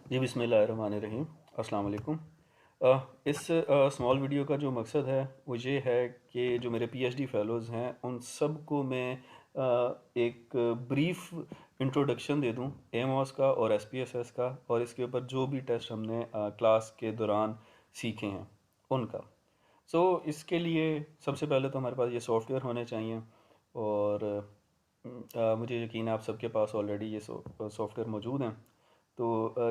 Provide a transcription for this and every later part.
जी बिस्मिल्लाहिर्रहमानिर्रहीम। अस्सलाम वालेकुम। इस स्मॉल वीडियो का जो मकसद है वो ये है कि जो मेरे पीएचडी फेलोज़ हैं उन सब को मैं एक ब्रीफ इंट्रोडक्शन दे दूं एमओएस का और एसपीएसएस का, और इसके ऊपर जो भी टेस्ट हमने क्लास के दौरान सीखे हैं उनका। इसके लिए सबसे पहले तो हमारे पास ये सॉफ्टवेयर होने चाहिए, और मुझे यकीन है आप सबके पास ऑलरेडी ये सॉफ्टवेयर मौजूद हैं।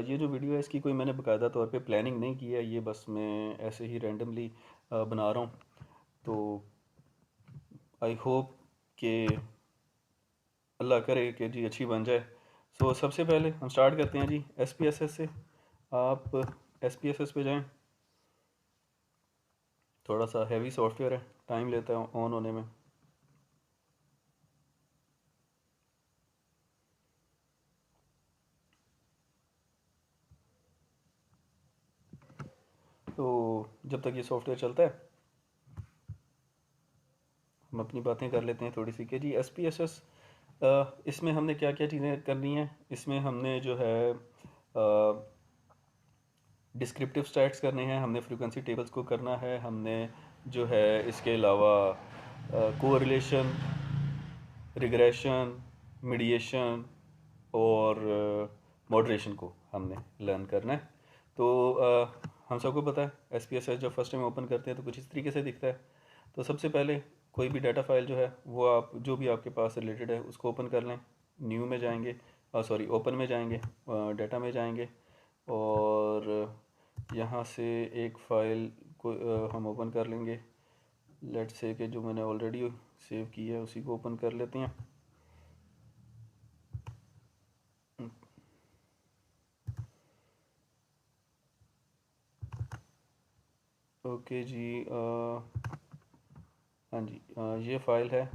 ये जो वीडियो है इसकी कोई मैंने बाकायदा तौर पे प्लानिंग नहीं की है, ये बस मैं ऐसे ही रैंडमली बना रहा हूँ। तो आई होप कि अल्लाह करे कि जी अच्छी बन जाए। सबसे पहले हम स्टार्ट करते हैं जी एसपीएसएस से। आप एसपीएसएस पे जाएं। थोड़ा सा हैवी सॉफ्टवेयर है, टाइम लेता है ऑन होने में। तो जब तक ये सॉफ्टवेयर चलता है हम अपनी बातें कर लेते हैं थोड़ी सी कि G S P S S इसमें हमने क्या क्या चीज़ें करनी है। इसमें हमने जो है डिस्क्रिप्टिव स्टैट्स करने हैं, हमने फ्रीक्वेंसी टेबल्स को करना है, हमने जो है इसके अलावा कोरिलेशन, रिग्रेशन, मीडिएशन और मॉडरेशन को हमने लर्न करना है। हम सबको पता है एस पी एस एस जब फर्स्ट टाइम ओपन करते हैं तो कुछ इस तरीके से दिखता है। तो सबसे पहले कोई भी डाटा फाइल जो है वो आप जो भी आपके पास रिलेटेड है उसको ओपन कर लें। न्यू में जाएंगे, सॉरी ओपन में जाएंगे, डाटा में जाएंगे, और यहाँ से एक फ़ाइल को हम ओपन कर लेंगे। लेट्स से कि जो मैंने ऑलरेडी सेव की है उसी को ओपन कर लेते हैं। ओके जी, हाँ जी, ये फ़ाइल है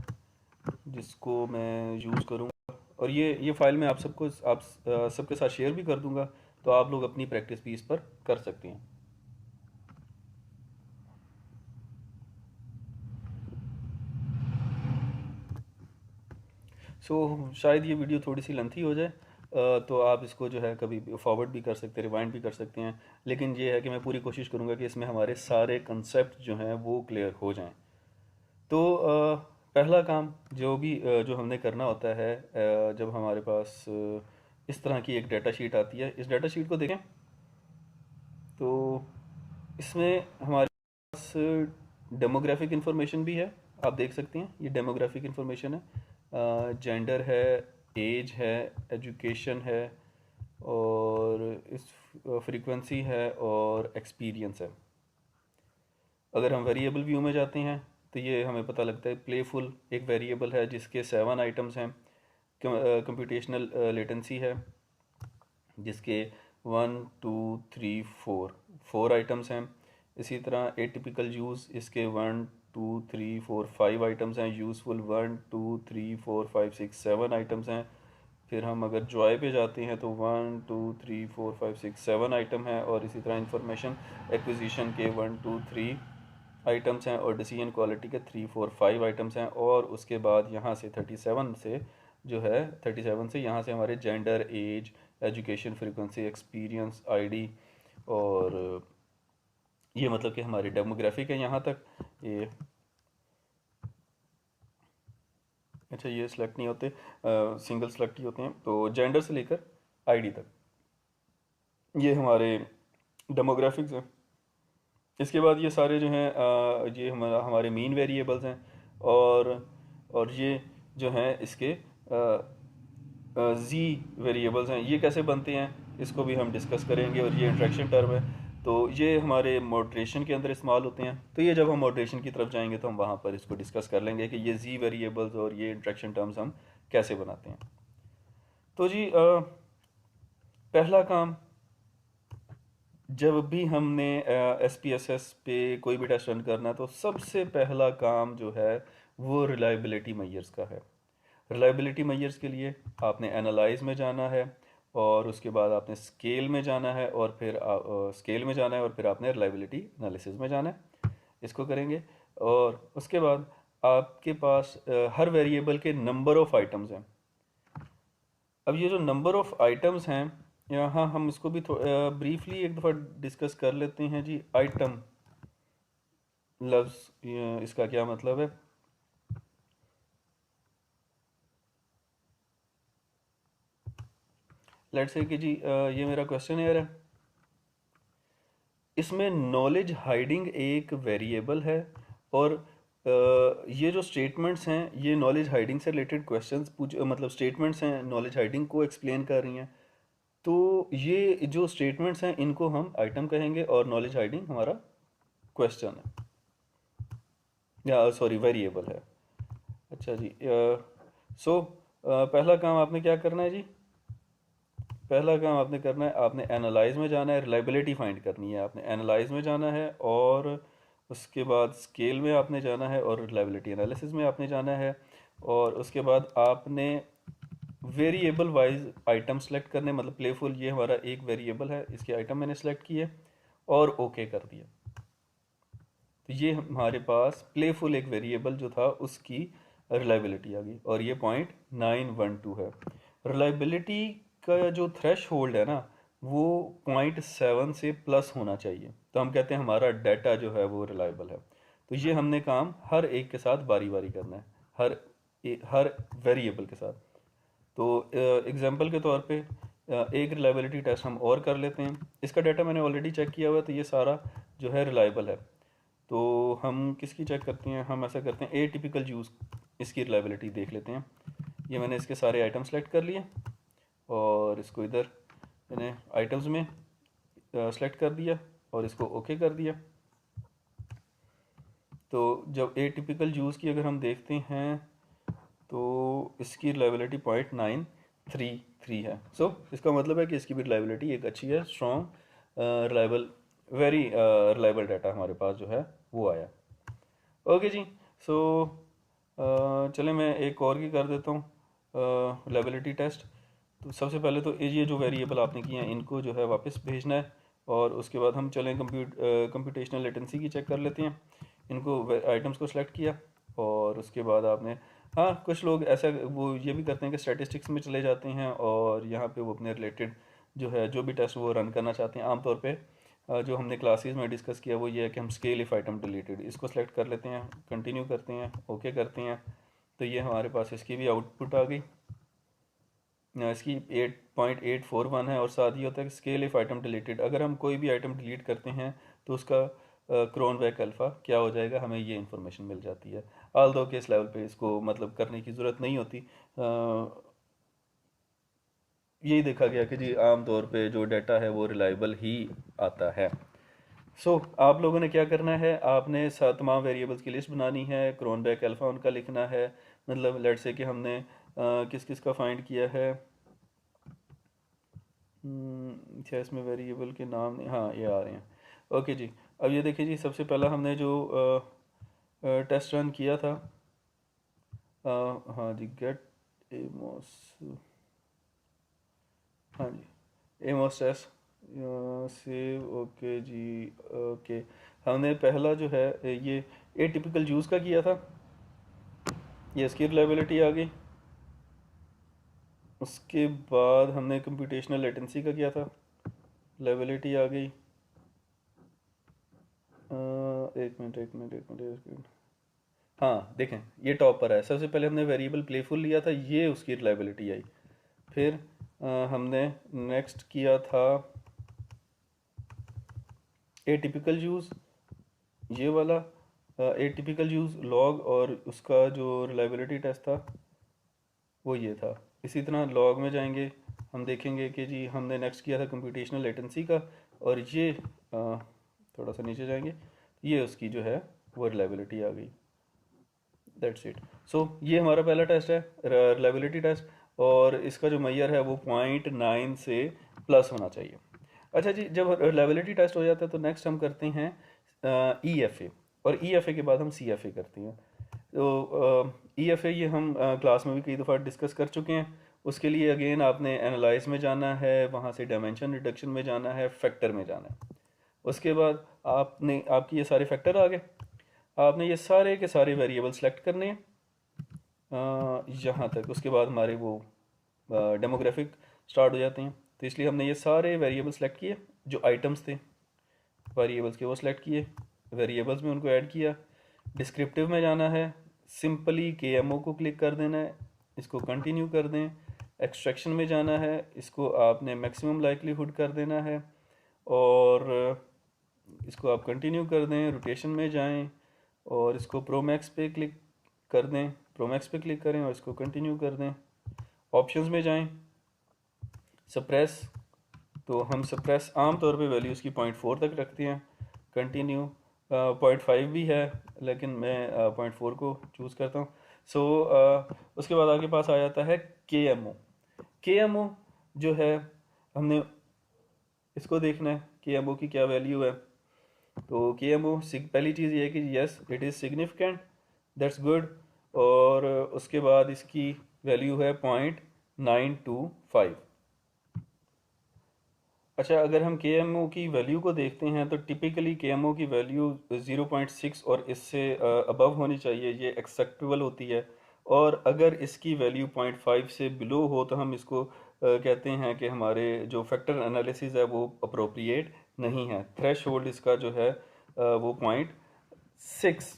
जिसको मैं यूज़ करूँगा, और ये फ़ाइल मैं आप सबके साथ शेयर भी कर दूँगा, तो आप लोग अपनी प्रैक्टिस भी इस पर कर सकते हैं। शायद ये वीडियो थोड़ी सी लेंथी हो जाए, तो आप इसको जो है कभी फॉरवर्ड भी कर सकते हैं, रिवाइंड भी कर सकते हैं। लेकिन ये है कि मैं पूरी कोशिश करूँगा कि इसमें हमारे सारे कंसेप्ट जो हैं वो क्लियर हो जाएं। पहला काम जो हमने करना होता है, जब हमारे पास इस तरह की एक डाटा शीट आती है, इस डाटा शीट को देखें तो इसमें हमारे पास डेमोग्राफिक इंफॉर्मेशन भी है। आप देख सकते हैं ये डेमोग्राफिक इंफॉर्मेशन है, जेंडर है, एज है, एजुकेशन है, और इस फ्रीक्वेंसी है, और एक्सपीरियंस है। अगर हम वेरिएबल व्यू में जाते हैं तो ये हमें पता लगता है प्लेफुल एक वेरिएबल है जिसके 7 आइटम्स हैं। कंप्यूटेशनल लेटेंसी है जिसके 1 2 3 4 आइटम्स हैं। इसी तरह एटिपिकल यूज़ इसके 1 2 3 4 5 आइटम्स हैं। यूज़फुल 1 2 3 4 5 6 7 आइटम्स हैं। फिर हम अगर जॉय पे जाते हैं तो 1 2 3 4 5 6 7 आइटम है, और इसी तरह इंफॉर्मेशन एक्विजिशन के 1 2 3 आइटम्स हैं, और डिसीजन क्वालिटी के 3 4 5 आइटम्स हैं। और उसके बाद यहाँ से 37 से जो है 37 से यहाँ से हमारे gender, age, education, frequency, experience, ID, और ये मतलब कि हमारी डेमोग्राफिक है यहाँ तक। ये अच्छा, ये सिलेक्ट नहीं होते, सिंगल सेलेक्ट ही होते हैं। तो जेंडर से लेकर आईडी तक ये हमारे डेमोग्राफिक्स हैं। इसके बाद ये सारे जो हैं ये हमारे मीन वेरिएबल्स हैं, और ये जो हैं इसके जी वेरिएबल्स हैं। ये कैसे बनते हैं इसको भी हम डिस्कस करेंगे, और ये इंट्रैक्शन टर्म है तो ये हमारे मॉडरेशन के अंदर इस्तेमाल होते हैं। तो ये जब हम मॉडरेशन की तरफ जाएंगे तो हम वहाँ पर इसको डिस्कस कर लेंगे कि ये जी वेरिएबल्स और ये इंट्रैक्शन टर्म्स हम कैसे बनाते हैं। तो जी पहला काम, जब भी हमने एस पी एस एस पे कोई भी टेस्ट रन करना है तो सबसे पहला काम जो है वो रिलायबिलिटी मैयर्स का है। रिलायबिलिटी मैयर्स के लिए आपने एनालाइज में जाना है, और उसके बाद आपने स्केल में जाना है, और फिर स्केल में जाना है, और फिर आपने रिलायबिलिटी एनालिसिस में जाना है। इसको करेंगे, और उसके बाद आपके पास हर वेरिएबल के नंबर ऑफ आइटम्स हैं। अब ये जो नंबर ऑफ आइटम्स हैं यहाँ हम इसको भी ब्रीफली एक दफ़ा डिस्कस कर लेते हैं जी। आइटम लफ्ज़ इसका क्या मतलब है। लेट्स से कि जी ये मेरा क्वेश्चन है, इसमें नॉलेज हाइडिंग एक वेरिएबल है और ये जो स्टेटमेंट्स हैं ये नॉलेज हाइडिंग से रिलेटेड क्वेश्चंस पूछ मतलब स्टेटमेंट्स हैं नॉलेज हाइडिंग को एक्सप्लेन कर रही हैं। तो ये जो स्टेटमेंट्स हैं इनको हम आइटम कहेंगे और नॉलेज हाइडिंग हमारा क्वेश्चन है या सॉरी वेरिएबल है। अच्छा जी। सो पहला काम आपने क्या करना है जी, पहला काम आपने करना है, आपने एनालाइज में जाना है, रिलायबिलिटी फाइंड करनी है। आपने एनालाइज में जाना है और उसके बाद स्केल में आपने जाना है और रिलायबिलिटी एनालिसिस में आपने जाना है। और उसके बाद आपने वेरिएबल वाइज आइटम सेलेक्ट करने, मतलब प्लेफुल ये हमारा एक वेरिएबल है, इसके आइटम मैंने सेलेक्ट किए और ओके कर दिया। तो ये हमारे पास प्लेफुल एक वेरिएबल जो था उसकी रिलायबिलिटी आ गई और ये 0.912 है। रिलायबिलिटी का जो थ्रेश होल्ड है ना वो 0.7 से प्लस होना चाहिए, तो हम कहते हैं हमारा डाटा जो है वो रिलायबल है। तो ये हमने काम हर एक के साथ बारी बारी करना है, हर वेरिएबल के साथ। तो एग्जांपल के तौर पे एक रिलायबिलिटी टेस्ट हम और कर लेते हैं। इसका डाटा मैंने ऑलरेडी चेक किया हुआ है, तो ये सारा जो है रिलायबल है। तो हम किसकी चेक करते हैं, हम ऐसा करते हैं ए टिपिकल जूस, इसकी रिलायबिलिटी देख लेते हैं। ये मैंने इसके सारे आइटम सेलेक्ट कर लिए और इसको इधर मैंने आइटम्स में सेलेक्ट कर दिया और इसको ओके कर दिया। तो जब ए टिपिकल जूस की अगर हम देखते हैं तो इसकी रिलायबिलिटी 0.933 है। सो इसका मतलब है कि इसकी भी रिलायबिलिटी एक अच्छी है, strong reliable, very reliable data हमारे पास जो है वो आया। ओके जी। सो चले मैं एक और की कर देता हूँ रिलायबिलिटी टेस्ट। तो सबसे पहले तो ये जो वेरिएबल आपने किए हैं इनको जो है वापस भेजना है और उसके बाद हम चलें कंप्यूटेशनल लेटेंसी की चेक कर लेते हैं। इनको आइटम्स को सिलेक्ट किया और उसके बाद आपने, हाँ कुछ लोग ऐसा वो ये भी करते हैं कि स्टैटिस्टिक्स में चले जाते हैं और यहाँ पे वो अपने रिलेटेड जो है जो भी टेस्ट वो रन करना चाहते हैं। आमतौर पे जो हमने क्लासेस में डिस्कस किया वो ये है कि हम स्केल इफ आइटम डिलीटेड इसको सेलेक्ट कर लेते हैं, कंटिन्यू करते हैं, ओके करते हैं। तो ये हमारे पास इसकी भी आउटपुट आ गई। इसकी 8.841 है और साथ ही होता है कि स्केल इफ आइटम डिलीटेड, अगर हम कोई भी आइटम डिलीट करते हैं तो उसका क्रोनबैक अल्फ़ा क्या हो जाएगा, हमें ये इन्फॉर्मेशन मिल जाती है। आल दो के इस लेवल पे इसको मतलब करने की ज़रूरत नहीं होती। यही देखा गया कि जी आम तौर पे जो डाटा है वो रिलायबल ही आता है। सो आप लोगों ने क्या करना है, आपने तमाम वेरिएबल्स की लिस्ट बनानी है, क्रोनबैक अल्फ़ा उनका लिखना है। मतलब लेट्स से कि हमने किस किस का फाइंड किया है। अच्छा इसमें वेरिएबल के नाम नहीं, हाँ ये आ रहे हैं। ओके जी। अब ये देखिए जी, सबसे पहला हमने जो टेस्ट रन किया था, हाँ जी गेट एमोस, हाँ जी एमोस टेस्ट सेव, ओके जी। ओके हमने पहला जो है ये ए टिपिकल जूस का किया था, ये इसकी रिलायबिलिटी आ गई। उसके बाद हमने कंप्यूटेशनल लेटेंसी का किया था, रिलायबिलिटी आ गई। एक मिनट एक मिनट एक मिनट एक मिनट, हाँ देखें ये टॉप पर है। सबसे पहले हमने वेरिएबल प्लेफुल लिया था, ये उसकी रिलायबिलिटी आई। फिर हमने नेक्स्ट किया था ए टिपिकल यूज़, ये वाला ए टिपिकल यूज़ लॉग, और उसका जो रिलायबिलिटी टेस्ट था वो ये था। इसी तरह लॉग में जाएंगे, हम देखेंगे कि जी हमने नेक्स्ट किया था कंप्यूटेशनल लेटेंसी का, और ये थोड़ा सा नीचे जाएंगे, ये उसकी जो है वो रिलायबिलिटी आ गई। That's it. सो ये हमारा पहला टेस्ट है रिलायबिलिटी टेस्ट, और इसका जो मैयर है वो 0.9 से प्लस होना चाहिए। अच्छा जी, जब रिलायबिलिटी टेस्ट हो जाता है तो नेक्स्ट हम करते हैं ई एफ ए, और ई एफ ए के बाद हम सी एफ ए करते हैं। तो ई एफ ए ये हम क्लास में भी कई दफ़ा डिस्कस कर चुके हैं। उसके लिए अगेन आपने एनालाइज में जाना है, वहाँ से डायमेंशन रिडक्शन में जाना है, फैक्टर में जाना है। उसके बाद आपने, आपकी ये सारे फैक्टर आ गए, आपने ये सारे के सारे वेरिएबल सेलेक्ट करने हैं यहाँ तक। उसके बाद हमारे वो डेमोग्राफिक स्टार्ट हो जाते हैं। तो इसलिए हमने ये सारे वेरिएबल सेलेक्ट किए, जो आइटम्स थे वेरिएबल्स के वो सिलेक्ट किए, वेरिएबल्स में उनको ऐड किया। डिस्क्रिप्टिव में जाना है, सिंपली KMO को क्लिक कर देना है, इसको कंटिन्यू कर दें। एक्सट्रैक्शन में जाना है, इसको आपने मैक्सिमम लाइक्लीहुड कर देना है और इसको आप कंटिन्यू कर दें। रोटेशन में जाएं और इसको प्रोमैक्स पे क्लिक कर दें, प्रोमैक्स पे क्लिक करें और इसको कंटिन्यू कर दें। ऑप्शंस में जाएं, सप्रेस, तो हम सप्रेस आम तौर पे वैल्यू उसकी 0.4 तक रखते हैं। कंटिन्यू 0.5 भी है, लेकिन मैं 0.4 को चूज़ करता हूँ। उसके बाद आपके पास आ जाता है KMO जो है, हमने इसको देखना है KMO की क्या वैल्यू है। तो KMO पहली चीज़ ये है कि yes it is significant, that's good. और उसके बाद इसकी वैल्यू है 0.925। अच्छा, अगर हम KMO की वैल्यू को देखते हैं तो टिपिकली KMO की वैल्यू 0.6 और इससे अबव होनी चाहिए, ये एक्सेप्टेबल होती है। और अगर इसकी वैल्यू 0.5 से बिलो हो तो हम इसको कहते हैं कि हमारे जो फैक्टर एनालिसिस है वो अप्रोप्रिएट नहीं है। थ्रेश होल्ड इसका जो है वो 0.6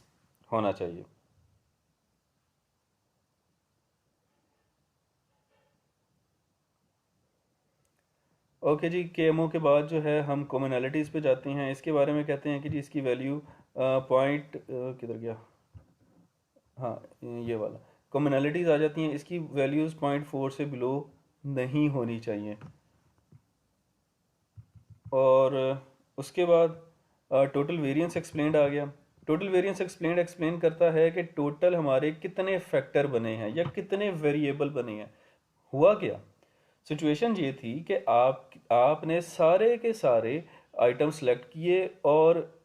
होना चाहिए। ओके जी, KMO के बाद जो है हम कॉमनैलिटीज़ पे जाते हैं। इसके बारे में कहते हैं कि जी इसकी वैल्यू पॉइंट किधर गया, हाँ ये वाला, कॉमनैलिटीज़ आ जाती हैं। इसकी वैल्यूज़ 0.4 से बिलो नहीं होनी चाहिए। और उसके बाद टोटल वेरिएंस एक्सप्लेंड आ गया। टोटल वेरिएंस एक्सप्लेन करता है कि टोटल हमारे कितने फैक्टर बने हैं या कितने वेरिएबल बने हैं। हुआ क्या, सिचुएशन ये थी कि आपने सारे के सारे आइटम सेलेक्ट किए और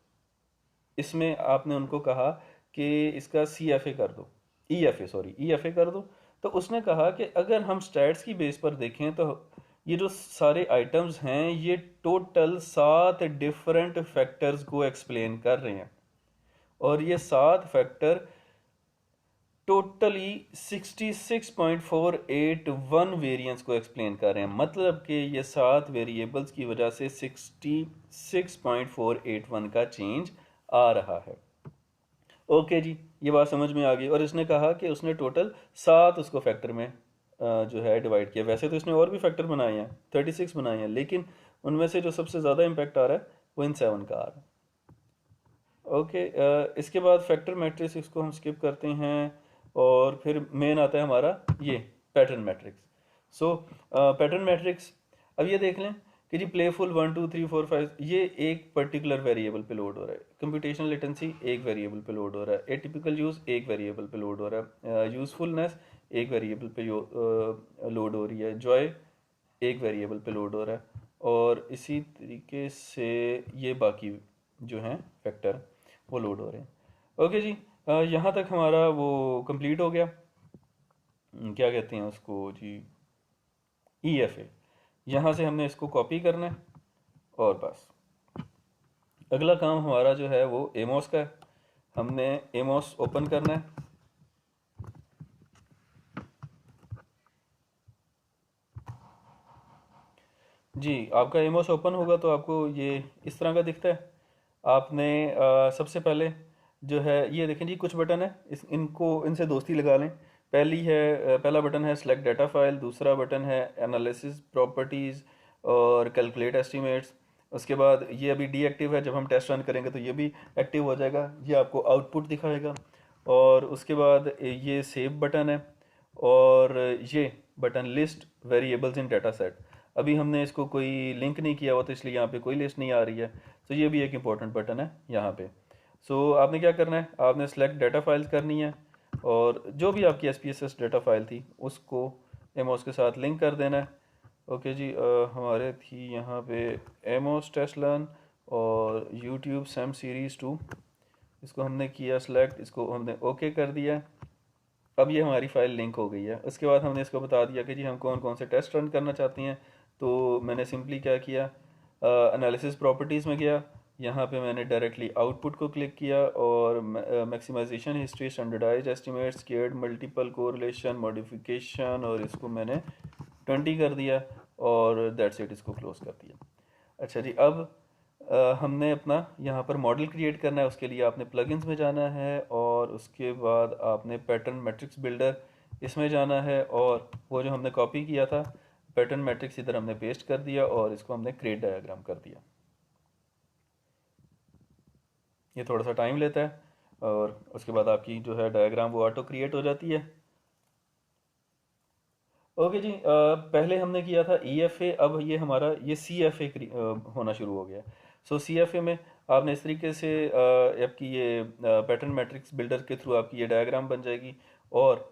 इसमें आपने उनको कहा कि इसका CFA कर दो, EFA कर दो। तो उसने कहा कि अगर हम स्टैट्स की बेस पर देखें तो ये जो सारे आइटम्स हैं ये टोटल 7 डिफरेंट फैक्टर्स को एक्सप्लेन कर रहे हैं और ये 7 फैक्टर टोटली 66.481 वेरिएंस को एक्सप्लेन कर रहे हैं। मतलब कि ये 7 वेरिएबल्स की वजह से 66.481 का चेंज आ रहा है। ओके जी, ये बात समझ में आ गई। और इसने कहा कि उसने टोटल 7 उसको फैक्टर में जो है डिवाइड किया। वैसे तो इसने और भी फैक्टर बनाए हैं, 36 बनाए हैं, लेकिन उनमें से जो सबसे ज़्यादा इम्पैक्ट आ रहा है वो इन 7 का आ रहा है। ओके, इसके बाद फैक्टर मैट्रिक्स, इसको हम स्किप करते हैं और फिर मेन आता है हमारा ये पैटर्न मैट्रिक्स। पैटर्न मैट्रिक्स, अब ये देख लें कि जी प्लेफुल 1 2 3 4 5 ये एक पर्टिकुलर वेरिएबल पे लोड हो रहा है। कंप्यूटेशनल लेटेंसी एक वेरिएबल पे लोड हो रहा है। एटिपिकल यूज़ एक वेरिएबल पे लोड हो रहा है। यूज़फुलनेस एक वेरिएबल पे लोड हो रही है। जॉय एक वेरिएबल पे लोड हो रहा है। और इसी तरीके से ये बाकी जो हैं फैक्टर वो लोड हो रहे हैं। ओके जी, यहाँ तक हमारा वो कंप्लीट हो गया। क्या कहते हैं उसको जी, EFA। यहाँ से हमने इसको कॉपी करना है और बस अगला काम हमारा जो है वो एमोस का है। हमने एमोस ओपन करना है। जी, आपका एमोस ओपन होगा तो आपको ये इस तरह का दिखता है। आपने सबसे पहले जो है ये देखें जी, कुछ बटन है, इनसे दोस्ती लगा लें। पहला बटन है सेलेक्ट डाटा फाइल, दूसरा बटन है एनालिसिस प्रॉपर्टीज़ और कैलकुलेट एस्टिमेट्स। उसके बाद ये अभी डीएक्टिव है, जब हम टेस्ट रन करेंगे तो ये भी एक्टिव हो जाएगा, ये आपको आउटपुट दिखाएगा। और उसके बाद ये सेव बटन है और ये button list variables in data set. अभी हमने इसको कोई लिंक नहीं किया हुआ तो इसलिए यहाँ पे कोई लिस्ट नहीं आ रही है। तो ये भी एक इंपॉर्टेंट बटन है यहाँ पे। आपने क्या करना है, आपने सेलेक्ट डाटा फाइल्स करनी है और जो भी आपकी SPSS डाटा फाइल थी उसको एमोस के साथ लिंक कर देना है। ओके जी, हमारे थी यहाँ पे एमोस टेस्ट लर्न और यूट्यूब सैम सीरीज़ 2, इसको हमने किया सिलेक्ट, इसको हमने ओके कर दिया। अब ये हमारी फ़ाइल लिंक हो गई है। उसके बाद हमने इसको बता दिया कि जी हम कौन कौन से टेस्ट रन करना चाहते हैं। तो मैंने सिंपली क्या किया, एनालिसिस प्रॉपर्टीज़ में गया, यहाँ पे मैंने डायरेक्टली आउटपुट को क्लिक किया और maximization history, standardize estimate, squared multiple correlation, modification और इसको मैंने 20 कर दिया। और दैट्स इट, इसको क्लोज कर दिया। अच्छा जी, अब हमने अपना यहाँ पर मॉडल क्रिएट करना है। उसके लिए आपने प्लगइन्स में जाना है और उसके बाद आपने पैटर्न मैट्रिक्स बिल्डर इसमें जाना है, और वो जो हमने कॉपी किया था पैटर्न मैट्रिक्स इधर हमने पेस्ट कर दिया और इसको हमने क्रिएट डायग्राम कर दिया। ये थोड़ा सा टाइम लेता है और उसके बाद आपकी जो है डायग्राम वो ऑटो क्रिएट हो जाती है। ओके जी, पहले हमने किया था EFA, अब ये हमारा ये CFA होना शुरू हो गया। सो CFA में आपने इस तरीके से आपकी ये पैटर्न मैट्रिक्स बिल्डर के थ्रू आपकी ये डायग्राम बन जाएगी, और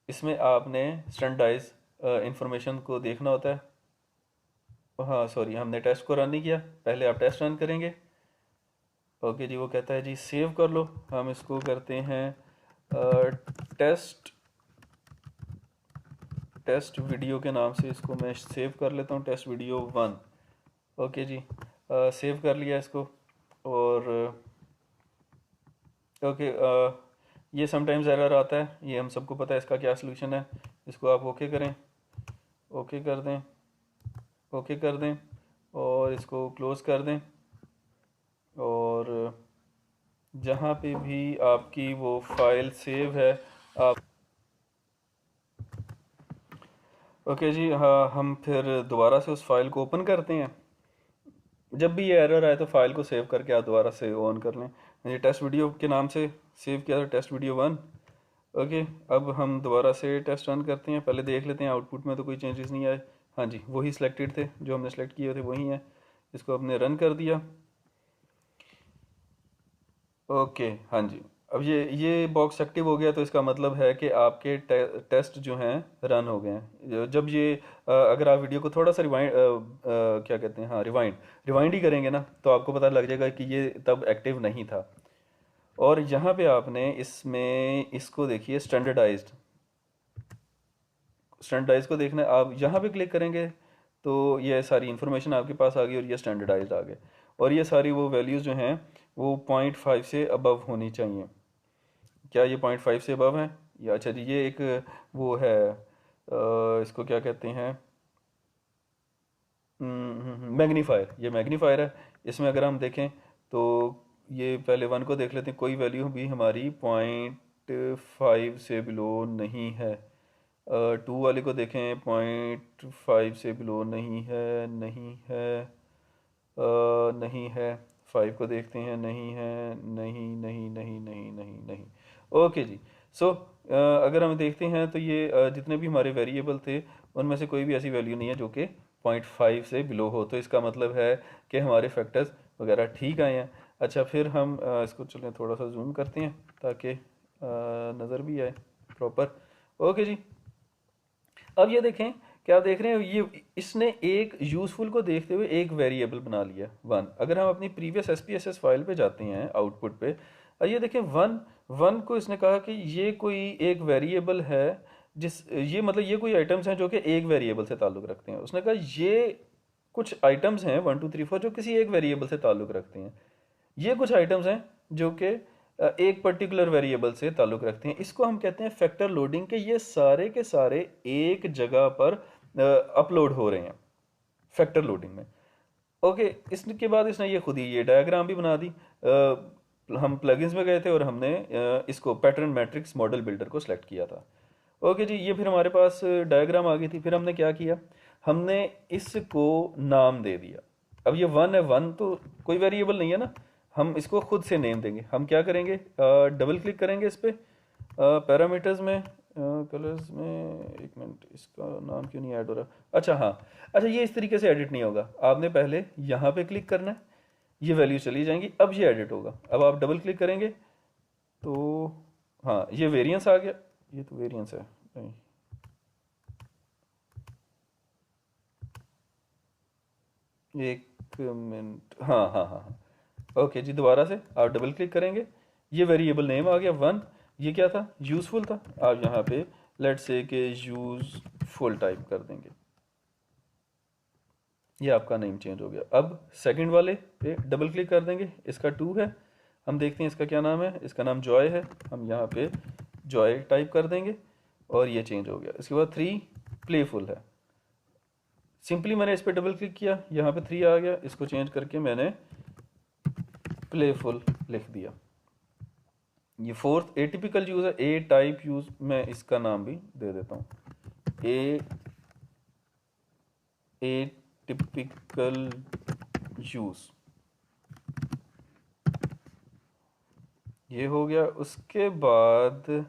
इसमें आपने स्टैंडर्डाइज इंफॉर्मेशन को देखना होता है। हाँ सॉरी, हमने टेस्ट को रन नहीं किया, पहले आप टेस्ट रन करेंगे। ओके जी, वो कहता है जी सेव कर लो, हम इसको करते हैं टेस्ट टेस्ट वीडियो के नाम से इसको मैं सेव कर लेता हूँ, टेस्ट वीडियो 1। ओके जी, सेव कर लिया इसको। और ओके, ये समटाइम्स एरर आता है, ये हम सबको पता है इसका क्या सलूशन है। इसको आप ओके करें, ओके कर दें, ओके कर दें और इसको क्लोज कर दें। और जहाँ पे भी आपकी वो फाइल सेव है आप ओके जी, हाँ हम फिर दोबारा से उस फाइल को ओपन करते हैं। जब भी ये एरर आए तो फाइल को सेव करके आप दोबारा से ऑन कर लें। ये टेस्ट वीडियो के नाम से सेव किया था, टेस्ट वीडियो 1। ओके, अब हम दोबारा से टेस्ट रन करते हैं, पहले देख लेते हैं आउटपुट में तो कोई चेंजेस नहीं आए। हाँ जी, वही सिलेक्टेड थे, जो हमने सेलेक्ट किए थे वही हैं। इसको हमने रन कर दिया। ओके हाँ जी, अब ये बॉक्स एक्टिव हो गया, तो इसका मतलब है कि आपके टेस्ट जो हैं रन हो गए हैं। जब ये अगर आप वीडियो को थोड़ा सा रिवाइंड क्या कहते हैं, हाँ रिवाइंड ही करेंगे ना, तो आपको पता लग जाएगा कि ये तब एक्टिव नहीं था। और यहाँ पे आपने इसमें इसको देखिए स्टैंडर्डाइज को देखना है। आप यहाँ पे क्लिक करेंगे तो ये सारी इन्फॉर्मेशन आपके पास आ गई और ये स्टैंडर्डाइज आ गए, और ये सारी वो वैल्यूज़ जो हैं वो 0.5 से अबव होनी चाहिए। क्या ये 0.5 से अबव है? या अच्छा जी, ये एक वो है इसको क्या कहते हैं, मैग्नीफायर, ये मैग्नीफायर है। इसमें अगर हम देखें तो ये पहले 1 को देख लेते हैं, कोई वैल्यू भी हमारी 0.5 से बिलो नहीं है। 2 वाले को देखें, 0.5 से बिलो नहीं है, नहीं है, नहीं है। 5 को देखते हैं, नहीं है, नहीं नहीं नहीं नहीं नहीं नहीं। ओके जी, सो अगर हम देखते हैं तो ये जितने भी हमारे वेरिएबल थे उनमें से कोई भी ऐसी वैल्यू नहीं है जो कि 0.5 से बिलो हो, तो इसका मतलब है कि हमारे फैक्टर्स वगैरह ठीक आए हैं। अच्छा, फिर हम इसको चलें थोड़ा सा जूम करते हैं ताकि नज़र भी आए प्रॉपर। ओके जी, अब ये देखें, क्या देख रहे हैं, ये इसने एक यूजफुल को देखते हुए एक वेरिएबल बना लिया 1। अगर हम अपनी प्रीवियस SPSS फाइल पे जाते हैं आउटपुट पे, ये देखें 1 को इसने कहा कि ये कोई एक वेरिएबल है, जिस ये मतलब ये कोई आइटम्स हैं जो कि एक वेरिएबल से ताल्लुक़ रखते हैं। उसने कहा ये कुछ आइटम्स हैं 1 2 3 4 जो किसी एक वेरिएबल से ताल्लुक़ रखते हैं, ये कुछ आइटम्स हैं जो कि एक पर्टिकुलर वेरिएबल से ताल्लुक़ रखते हैं। इसको हम कहते हैं फैक्टर लोडिंग, के ये सारे के सारे एक जगह पर अपलोड हो रहे हैं फैक्टर लोडिंग में। ओके, इसके बाद इसने ये खुद ही ये डायग्राम भी बना दी। हम प्लगइन्स में गए थे और हमने इसको पैटर्न मैट्रिक्स मॉडल बिल्डर को सिलेक्ट किया था। ओके जी, ये फिर हमारे पास डायग्राम आ गई थी। फिर हमने क्या किया, हमने इसको नाम दे दिया। अब ये 1 है, 1 तो कोई वेरिएबल नहीं है ना, हम इसको खुद से नेम देंगे। हम क्या करेंगे, डबल क्लिक करेंगे इस पर पैरामीटर्स में, कलर्स में। एक मिनट, इसका नाम क्यों नहीं ऐड हो रहा? अच्छा हाँ, अच्छा ये इस तरीके से एडिट नहीं होगा, आपने पहले यहाँ पे क्लिक करना है, ये वैल्यू चली जाएंगी, अब ये एडिट होगा। अब आप डबल क्लिक करेंगे तो हाँ, ये वेरिएंस आ गया। ये तो वेरिएंस है, नहीं एक मिनट, हाँ हाँ हाँ हाँ। ओके जी, दोबारा से आप डबल क्लिक करेंगे, ये वेरिएबल नेम आ गया 1। ये क्या था, यूज़फुल था। आप यहाँ पे लेट्स से के यूज़फुल टाइप कर देंगे, ये आपका नेम चेंज हो गया। अब सेकंड वाले पे डबल क्लिक कर देंगे, इसका 2 है, हम देखते हैं इसका क्या नाम है। इसका नाम जॉय है, हम यहाँ पे जॉय टाइप कर देंगे और ये चेंज हो गया। इसके बाद 3 प्लेफुल है, सिंपली मैंने इस पर डबल क्लिक किया, यहाँ पे 3 आ गया, इसको चेंज करके मैंने प्लेफुल लिख दिया। ये फोर्थ एटिपिकल यूज है, ए टाइप यूज, मैं इसका नाम भी दे देता हूँ, एटिपिकल यूज, ये हो गया। उसके बाद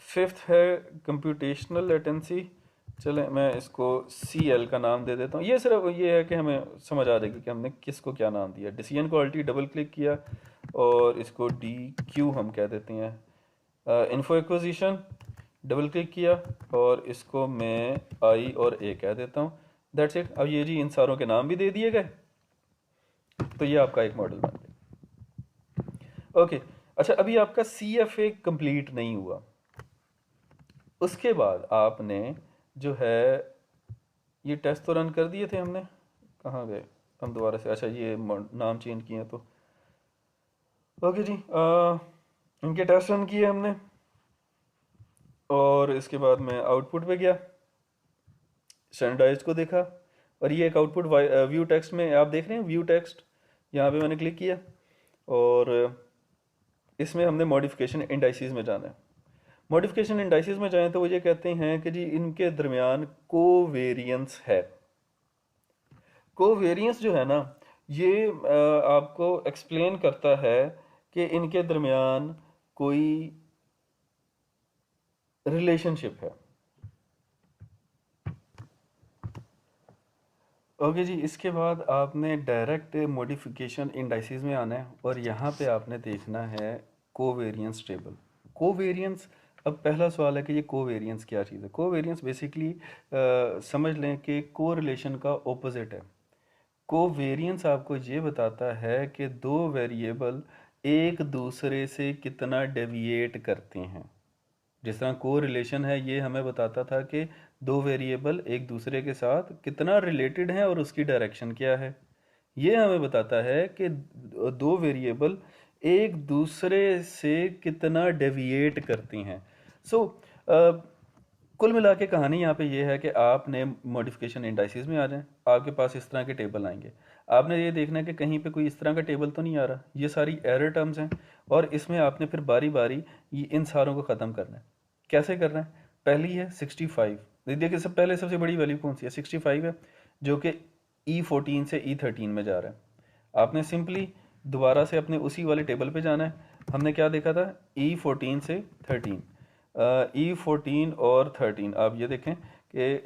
फिफ्थ है कंप्यूटेशनल लेटेंसी, चले मैं इसको CL का नाम दे देता हूँ। ये सिर्फ ये है कि हमें समझ आ जाएगी कि हमने किसको क्या नाम दिया। डिसीजन क्वालिटी डबल क्लिक किया और इसको DQ हम कह देते हैं। इन्फो एक्विजिशन डबल क्लिक किया और इसको मैं I और A कह देता हूँ। That's it. अब ये जी इन सारों के नाम भी दे दिए गए, तो ये आपका एक मॉडल बन गया। ओके, अच्छा अभी आपका CFA कंप्लीट नहीं हुआ, उसके बाद आपने जो है ये टेस्ट तो रन कर दिए थे हमने, कहाँ गए हम दोबारा से, अच्छा ये नाम चेंज किए तो ओके जी। इनके टेस्ट रन किए हमने और इसके बाद मैं आउटपुट पे गया, स्टैंडर्डाइज्ड को देखा और ये एक आउटपुट व्यू टेक्स्ट में आप देख रहे हैं, व्यू टेक्स्ट, यहाँ पे मैंने क्लिक किया और इसमें हमने मॉडिफिकेशन इंडाइसिस में जाना है। मॉडिफिकेशन इंडाइसिस में जाएं तो वो ये कहते हैं कि जी इनके दरमियान कोवेरियंस है। कोवेरियंस जो है ना, ये आपको एक्सप्लेन करता है कि इनके दरमियान कोई रिलेशनशिप है। ओके जी, इसके बाद आपने डायरेक्ट मॉडिफिकेशन इंडाइसिस में आना है और यहाँ पे आपने देखना है कोवेरियंस टेबल। कोवेरियंस, अब पहला सवाल है कि ये कोवेरियंस क्या चीज़ है। कोवेरियंस बेसिकली समझ लें कि कोरिलेशन का ऑपोजिट है। कोवेरियंस आपको ये बताता है कि दो वेरिएबल एक दूसरे से कितना डेविएट करते हैं। जिस तरह कोरिलेशन है, ये हमें बताता था कि दो वेरिएबल एक दूसरे के साथ कितना रिलेटेड हैं और उसकी डायरेक्शन क्या है। ये हमें बताता है कि दो वेरिएबल एक दूसरे से कितना डेविएट करती हैं। सो कुल मिला के कहानी यहाँ पे ये है कि आपने मॉडिफिकेशन इंडाइसिस में आ जाएं, आपके पास इस तरह के टेबल आएंगे। आपने ये देखना है कि कहीं पे कोई इस तरह का टेबल तो नहीं आ रहा, ये सारी एरर टर्म्स हैं और इसमें आपने फिर बारी बारी इन सारों को ख़त्म करना है। कैसे करना है? पहली है 65। देखिए सब पहले सबसे बड़ी वैल्यू कौन सी है? 65 है, जो कि E14 से E13 में जा रहा है। आपने सिंपली दोबारा से अपने उसी वाले टेबल पे जाना है। हमने क्या देखा था? E14 से 13, E14 और 13। आप ये देखें कि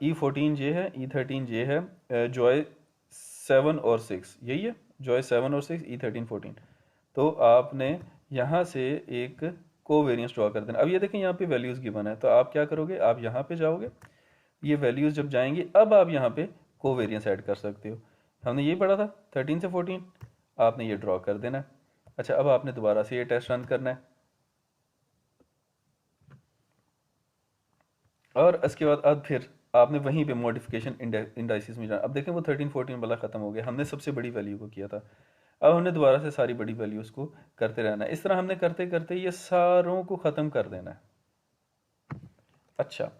E14 ये है, E13 ये है, जॉय 7 और 6 यही है, जॉय 7 और 6, E13 14। तो आपने यहाँ से एक कोवेरियंस ड्रॉ कर देना। अब ये देखें यहाँ पे वैल्यूज़ गिवन है, तो आप क्या करोगे? आप यहाँ पे जाओगे, ये वैल्यूज़ जब जाएंगी अब आप यहाँ पे कोवेरियंस ऐड कर सकते हो। हमने यही पढ़ा था 13 से 14, आपने ये ड्रॉ कर देना है। अच्छा, अब आपने दोबारा से ये टेस्ट रन करना है और इसके बाद अब फिर आपने वहीं पे मॉडिफिकेशन इंडाइसिस में जाना। अब देखें वो 13 14 वाला ख़त्म हो गया, हमने सबसे बड़ी वैल्यू को किया था। अब हमने दोबारा से सारी बड़ी वैल्यूज़ को करते रहना है। इस तरह हमने करते करते ये सारों को ख़त्म कर देना है। अच्छा,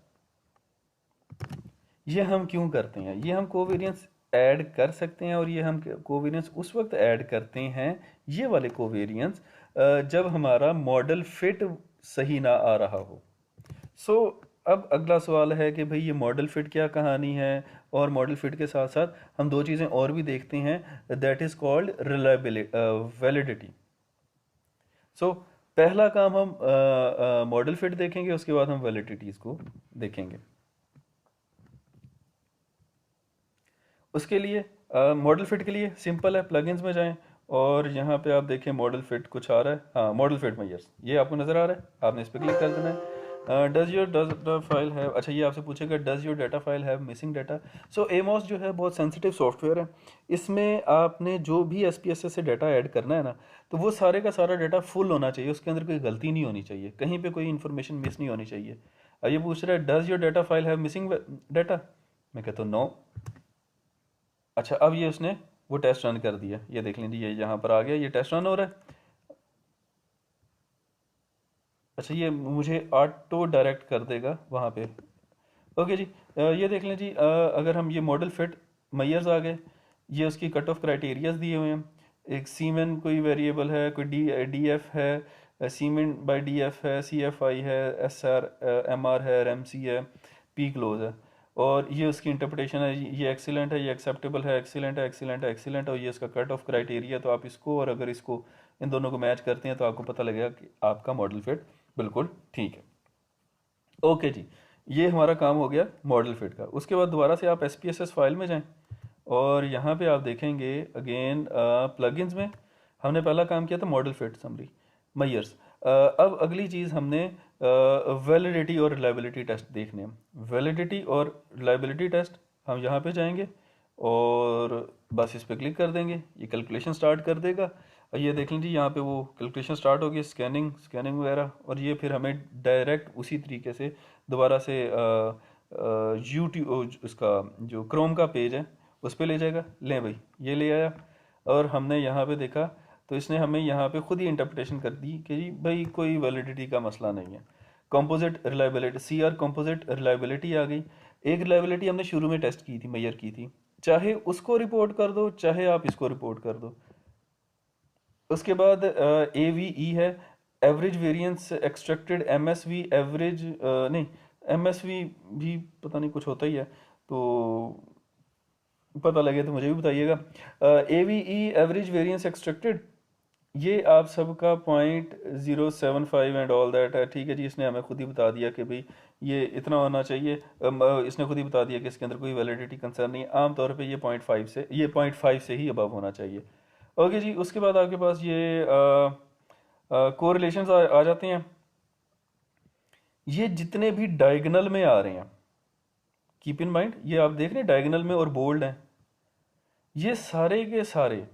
ये हम क्यों करते हैं? ये हम कोवेरियंस ऐड कर सकते हैं और ये हम कोवेरियंस उस वक्त ऐड करते हैं, ये वाले कोवेरियंस, जब हमारा मॉडल फिट सही ना आ रहा हो। सो अब अगला सवाल है कि भाई ये मॉडल फिट क्या कहानी है, और मॉडल फिट के साथ साथ हम दो चीज़ें और भी देखते हैं, that is called reliability, validity. So पहला काम हम मॉडल फिट देखेंगे, उसके बाद हम वैलिडिटीज़ को देखेंगे। उसके लिए मॉडल फिट के लिए सिंपल है, प्लगइन्स में जाएं और यहाँ पे आप देखें मॉडल फिट कुछ आ रहा है, हाँ मॉडल फिट मेजर्स, ये आपको नज़र आ रहा है, आपने इस पर क्लिक कर देना है। Does your data file have, अच्छा ये आपसे पूछेगा does your data file have missing data. So AMOS जो है बहुत सेंसिटिव सॉफ्टवेयर है, इसमें आपने जो भी SPSS से डाटा ऐड करना है ना, तो वो सारे का सारा डाटा फुल होना चाहिए, उसके अंदर कोई गलती नहीं होनी चाहिए, कहीं पे कोई इन्फॉर्मेशन मिस नहीं होनी चाहिए। अब ये पूछ रहा है does your data file have missing data, मैं कहता हूँ नो। अच्छा, अब ये उसने वो टेस्ट रन कर दिया, ये देख लीजिए ये यहाँ पर आ गया, ये टेस्ट रन हो रहा है। अच्छा, ये मुझे ऑटो डायरेक्ट कर देगा वहाँ पे, ओके जी, ये देख लें जी, अगर हम ये मॉडल फिट मैयर्स आ गए, ये उसकी कट ऑफ क्राइटेरियाज दिए हुए हैं। एक सीमेन कोई वेरिएबल है, कोई डी एफ है, सीमेन बाय डी एफ है, सी एफ आई है, एस आर एम आर है, एम सी है, पी क्लोज है। और ये उसकी इंटरप्रिटेशन है, ये एक्सीलेंट है, ये एक्सेप्टेबल है, एक्सीलेंट है, एक्सीलेंट है, एक्सीलेंट है, और ये इसका कट ऑफ क्राइटेरिया। तो आप इसको और अगर इसको इन दोनों को मैच करते हैं तो आपको पता लगेगा कि आपका मॉडल फिट बिल्कुल ठीक है। ओके जी, ये हमारा काम हो गया मॉडल फिट का। उसके बाद दोबारा से आप SPSS फाइल में जाएं और यहाँ पे आप देखेंगे अगेन प्लगइन्स में हमने पहला काम किया था मॉडल फिट समरी मैयर्स। अब अगली चीज़ हमने वैलिडिटी और रिलायबिलिटी टेस्ट देखने हैं। वैलिडिटी और रिलायबिलिटी टेस्ट हम यहाँ पे जाएंगे और बस इस पर क्लिक कर देंगे, ये कैलकुलेशन स्टार्ट कर देगा। और ये देख लीजिए यहाँ पे वो कैलकुलेशन स्टार्ट होगी, स्कैनिंग स्कैनिंग वगैरह, और ये फिर हमें डायरेक्ट उसी तरीके से दोबारा से यूट्यूब उसका जो क्रोम का पेज है उस पर ले जाएगा। लें भाई, ये ले आया और हमने यहाँ पे देखा तो इसने हमें यहाँ पे खुद ही इंटरप्रिटेशन कर दी कि जी भाई कोई वैलिडिटी का मसला नहीं है। Composite reliability, CR composite reliability आ गई। एक रिलायबिलिटी हमने शुरू में टेस्ट की थी, मैयर की थी, चाहे उसको रिपोर्ट कर दो चाहे आप इसको रिपोर्ट कर दो। उसके बाद AVE है, average variance extracted, MSV average नहीं, MSV भी पता नहीं कुछ होता ही है, तो पता लगे तो मुझे भी बताइएगा। AVE एवरेज वेरिएंस एक्सट्रैक्टेड, ये आप सबका 0.075 एंड ऑल दैट है, ठीक है जी। इसने हमें खुद ही बता दिया कि भाई ये इतना होना चाहिए। इसने खुद ही बता दिया कि इसके अंदर कोई वैलिडिटी कंसर्न नहीं है, आमतौर पे ये 0.5 से ही अबव होना चाहिए। ओके जी, उसके बाद आपके पास ये कोरिलेशंस आ जाते हैं। ये जितने भी डायगोनल में आ रहे हैं, कीप इन माइंड, ये आप देख रहे हैं डायगोनल में और बोल्ड हैं, ये सारे के सारे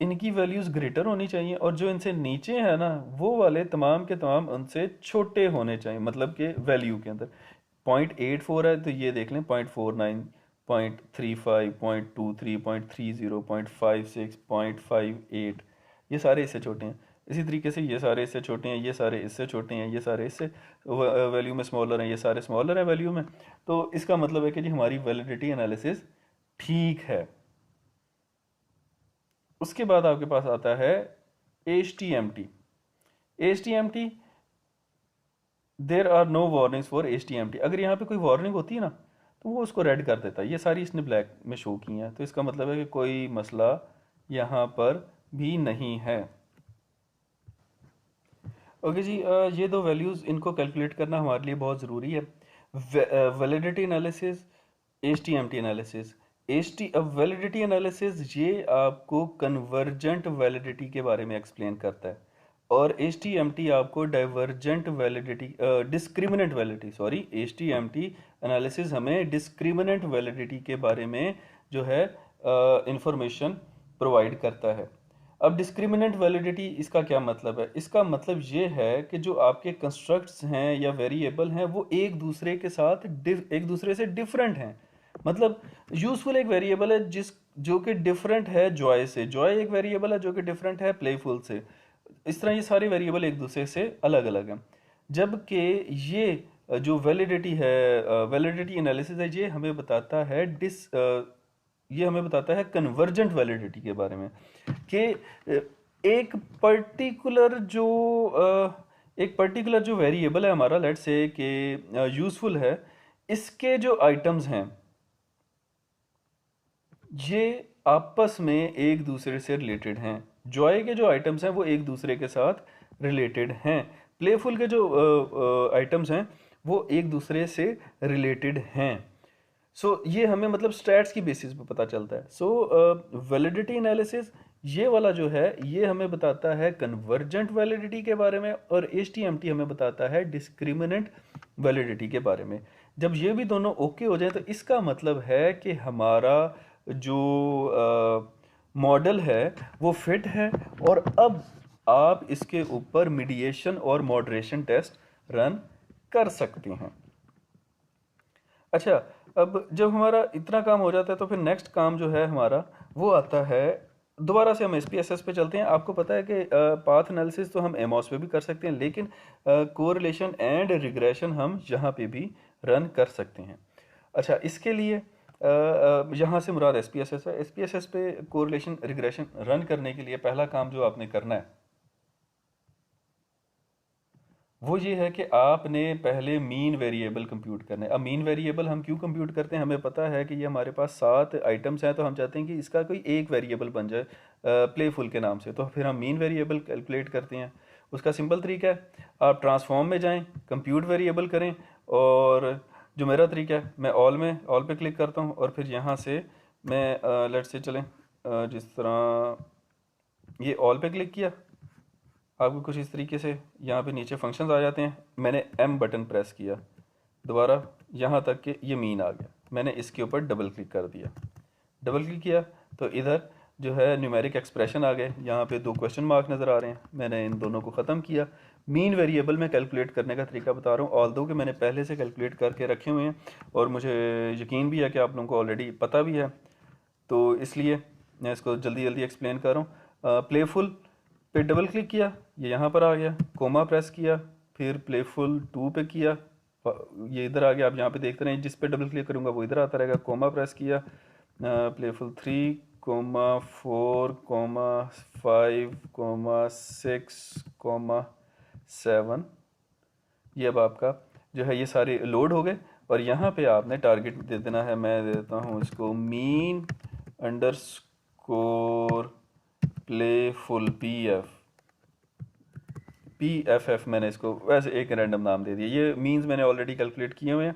इनकी वैल्यूज ग्रेटर होनी चाहिए, और जो इनसे नीचे है ना वो वाले तमाम के तमाम उनसे छोटे होने चाहिए, मतलब कि वैल्यू के अंदर। 0.84 है तो ये देख लें 0.49, 0.35, 0.23, 0.30, 0.56, 0.58, ये सारे इससे छोटे हैं। इसी तरीके से ये सारे इससे छोटे हैं, ये सारे इससे छोटे हैं, ये सारे इससे वैल्यू में स्मॉलर हैं, ये सारे स्मॉलर हैं वैल्यू में। तो इसका मतलब है कि जी हमारी वैलिडिटी एनालिसिस ठीक है। उसके बाद आपके पास आता है HTMT। HTMT, there are no warnings for HTMT। अगर यहाँ पे कोई वार्निंग होती है ना तो वो उसको रेड कर देता है। ये सारी इसने ब्लैक में शो की हैं, तो इसका मतलब है कि कोई मसला यहाँ पर भी नहीं है। ओके जी, ये दो वैल्यूज़ इनको कैलकुलेट करना हमारे लिए बहुत ज़रूरी है। Validity analysis, HTMT analysis. Validity analysis ये आपको कन्वर्जेंट वैलिडिटी के बारे में एक्सप्लेन करता है, और HTMT आपको divergent validity, discriminant validity, sorry, HTMT analysis हमें डिस्क्रिमिनेंट वैलिडिटी के बारे में जो है इंफॉर्मेशन प्रोवाइड करता है। अब डिस्क्रिमिनेंट वैलिडिटी, इसका क्या मतलब है? इसका मतलब ये है कि जो आपके कंस्ट्रक्ट्स हैं या वेरिएबल हैं वो एक दूसरे के साथ एक दूसरे से डिफरेंट हैं। मतलब यूजफुल एक वेरिएबल है जो कि डिफरेंट है जॉय से, जॉय एक वेरिएबल है जो कि डिफरेंट है प्लेफुल से। इस तरह ये सारे वेरिएबल एक दूसरे से अलग अलग हैं। जबकि ये जो वैलिडिटी है, वैलिडिटी एनालिसिस है, ये हमें बताता है कन्वर्जेंट वैलिडिटी के बारे में, कि एक पर्टिकुलर जो वेरिएबल है हमारा, लेट्स से कि यूजफुल है, इसके जो आइटम्स हैं ये आपस में एक दूसरे से रिलेटेड हैं। जॉय के जो आइटम्स हैं वो एक दूसरे के साथ रिलेटेड हैं। प्लेफुल के जो आइटम्स हैं वो एक दूसरे से रिलेटेड हैं। सो ये हमें मतलब स्टैट्स की बेसिस पे पता चलता है। सो वैलिडिटी एनालिसिस ये वाला जो है ये हमें बताता है कन्वर्जेंट वैलिडिटी के बारे में, और HTMT हमें बताता है डिस्क्रिमिनेंट वैलिडिटी के बारे में। जब ये भी दोनों ओके हो जाए तो इसका मतलब है कि हमारा जो मॉडल है वो फिट है, और अब आप इसके ऊपर मीडिएशन और मॉडरेशन टेस्ट रन कर सकते हैं। अच्छा, अब जब हमारा इतना काम हो जाता है तो फिर नेक्स्ट काम जो है हमारा वो आता है, दोबारा से हम SPSS पे चलते हैं। आपको पता है कि पाथ एनालिसिस तो हम एमॉस पे भी कर सकते हैं, लेकिन कोरिलेशन एंड रिग्रेशन हम यहाँ पे भी रन कर सकते हैं। अच्छा, इसके लिए यहाँ से मुराद SPSS है। SPSS पे कोरिलेशन रिग्रेशन रन करने के लिए पहला काम जो आपने करना है वो ये है कि आपने पहले मीन वेरिएबल कंप्यूट करना है। अब मीन वेरिएबल हम क्यों कंप्यूट करते हैं, हमें पता है कि ये हमारे पास 7 आइटम्स हैं, तो हम चाहते हैं कि इसका कोई एक वेरिएबल बन जाए प्लेफुल के नाम से, तो फिर हम मीन वेरिएबल कैलकुलेट करते हैं। उसका सिंपल तरीका है, आप ट्रांसफॉर्म में जाएं, कंप्यूट वेरिएबल करें, और जो मेरा तरीका है मैं ऑल पे क्लिक करता हूँ, और फिर यहाँ से मैं लेट से चलें जिस तरह ये ऑल पे क्लिक किया, आपको कुछ इस तरीके से यहाँ पे नीचे फंक्शंस आ जाते हैं। मैंने M बटन प्रेस किया, दोबारा यहाँ तक कि ये मीन आ गया, मैंने इसके ऊपर डबल क्लिक कर दिया। डबल क्लिक किया तो इधर जो है न्यूमेरिक एक्सप्रेशन आ गए, यहाँ पे 2 क्वेश्चन मार्क नज़र आ रहे हैं। मैंने इन दोनों को ख़त्म किया। मीन वेरिएबल में कैलकुलेट करने का तरीका बता रहा हूँ, ऑल्दो कि मैंने पहले से कैलकुलेट करके रखे हुए हैं और मुझे यकीन भी है कि आप लोगों को ऑलरेडी पता भी है, तो इसलिए मैं इसको जल्दी जल्दी एक्सप्लेन कर रहा हूँ। प्लेफुल पे डबल क्लिक किया, ये यहाँ पर आ गया, कोमा प्रेस किया, फिर प्लेफुल 2 पे किया, ये इधर आ गया। आप यहाँ पे देखते रहें, जिस पे डबल क्लिक करूँगा वो इधर आता रहेगा। कोमा प्रेस किया, playful 3, comma 4, comma 5, comma 6, comma 7। ये अब आपका जो है ये सारे लोड हो गए, और यहाँ पे आपने टारगेट दे देना है। मैं देता हूँ इसको मीन अंडरस्कोर प्लेफुल PFF मैंने इसको वैसे एक रैंडम नाम दे दिया। ये मीन्स मैंने ऑलरेडी कैलकुलेट किए हुए हैं।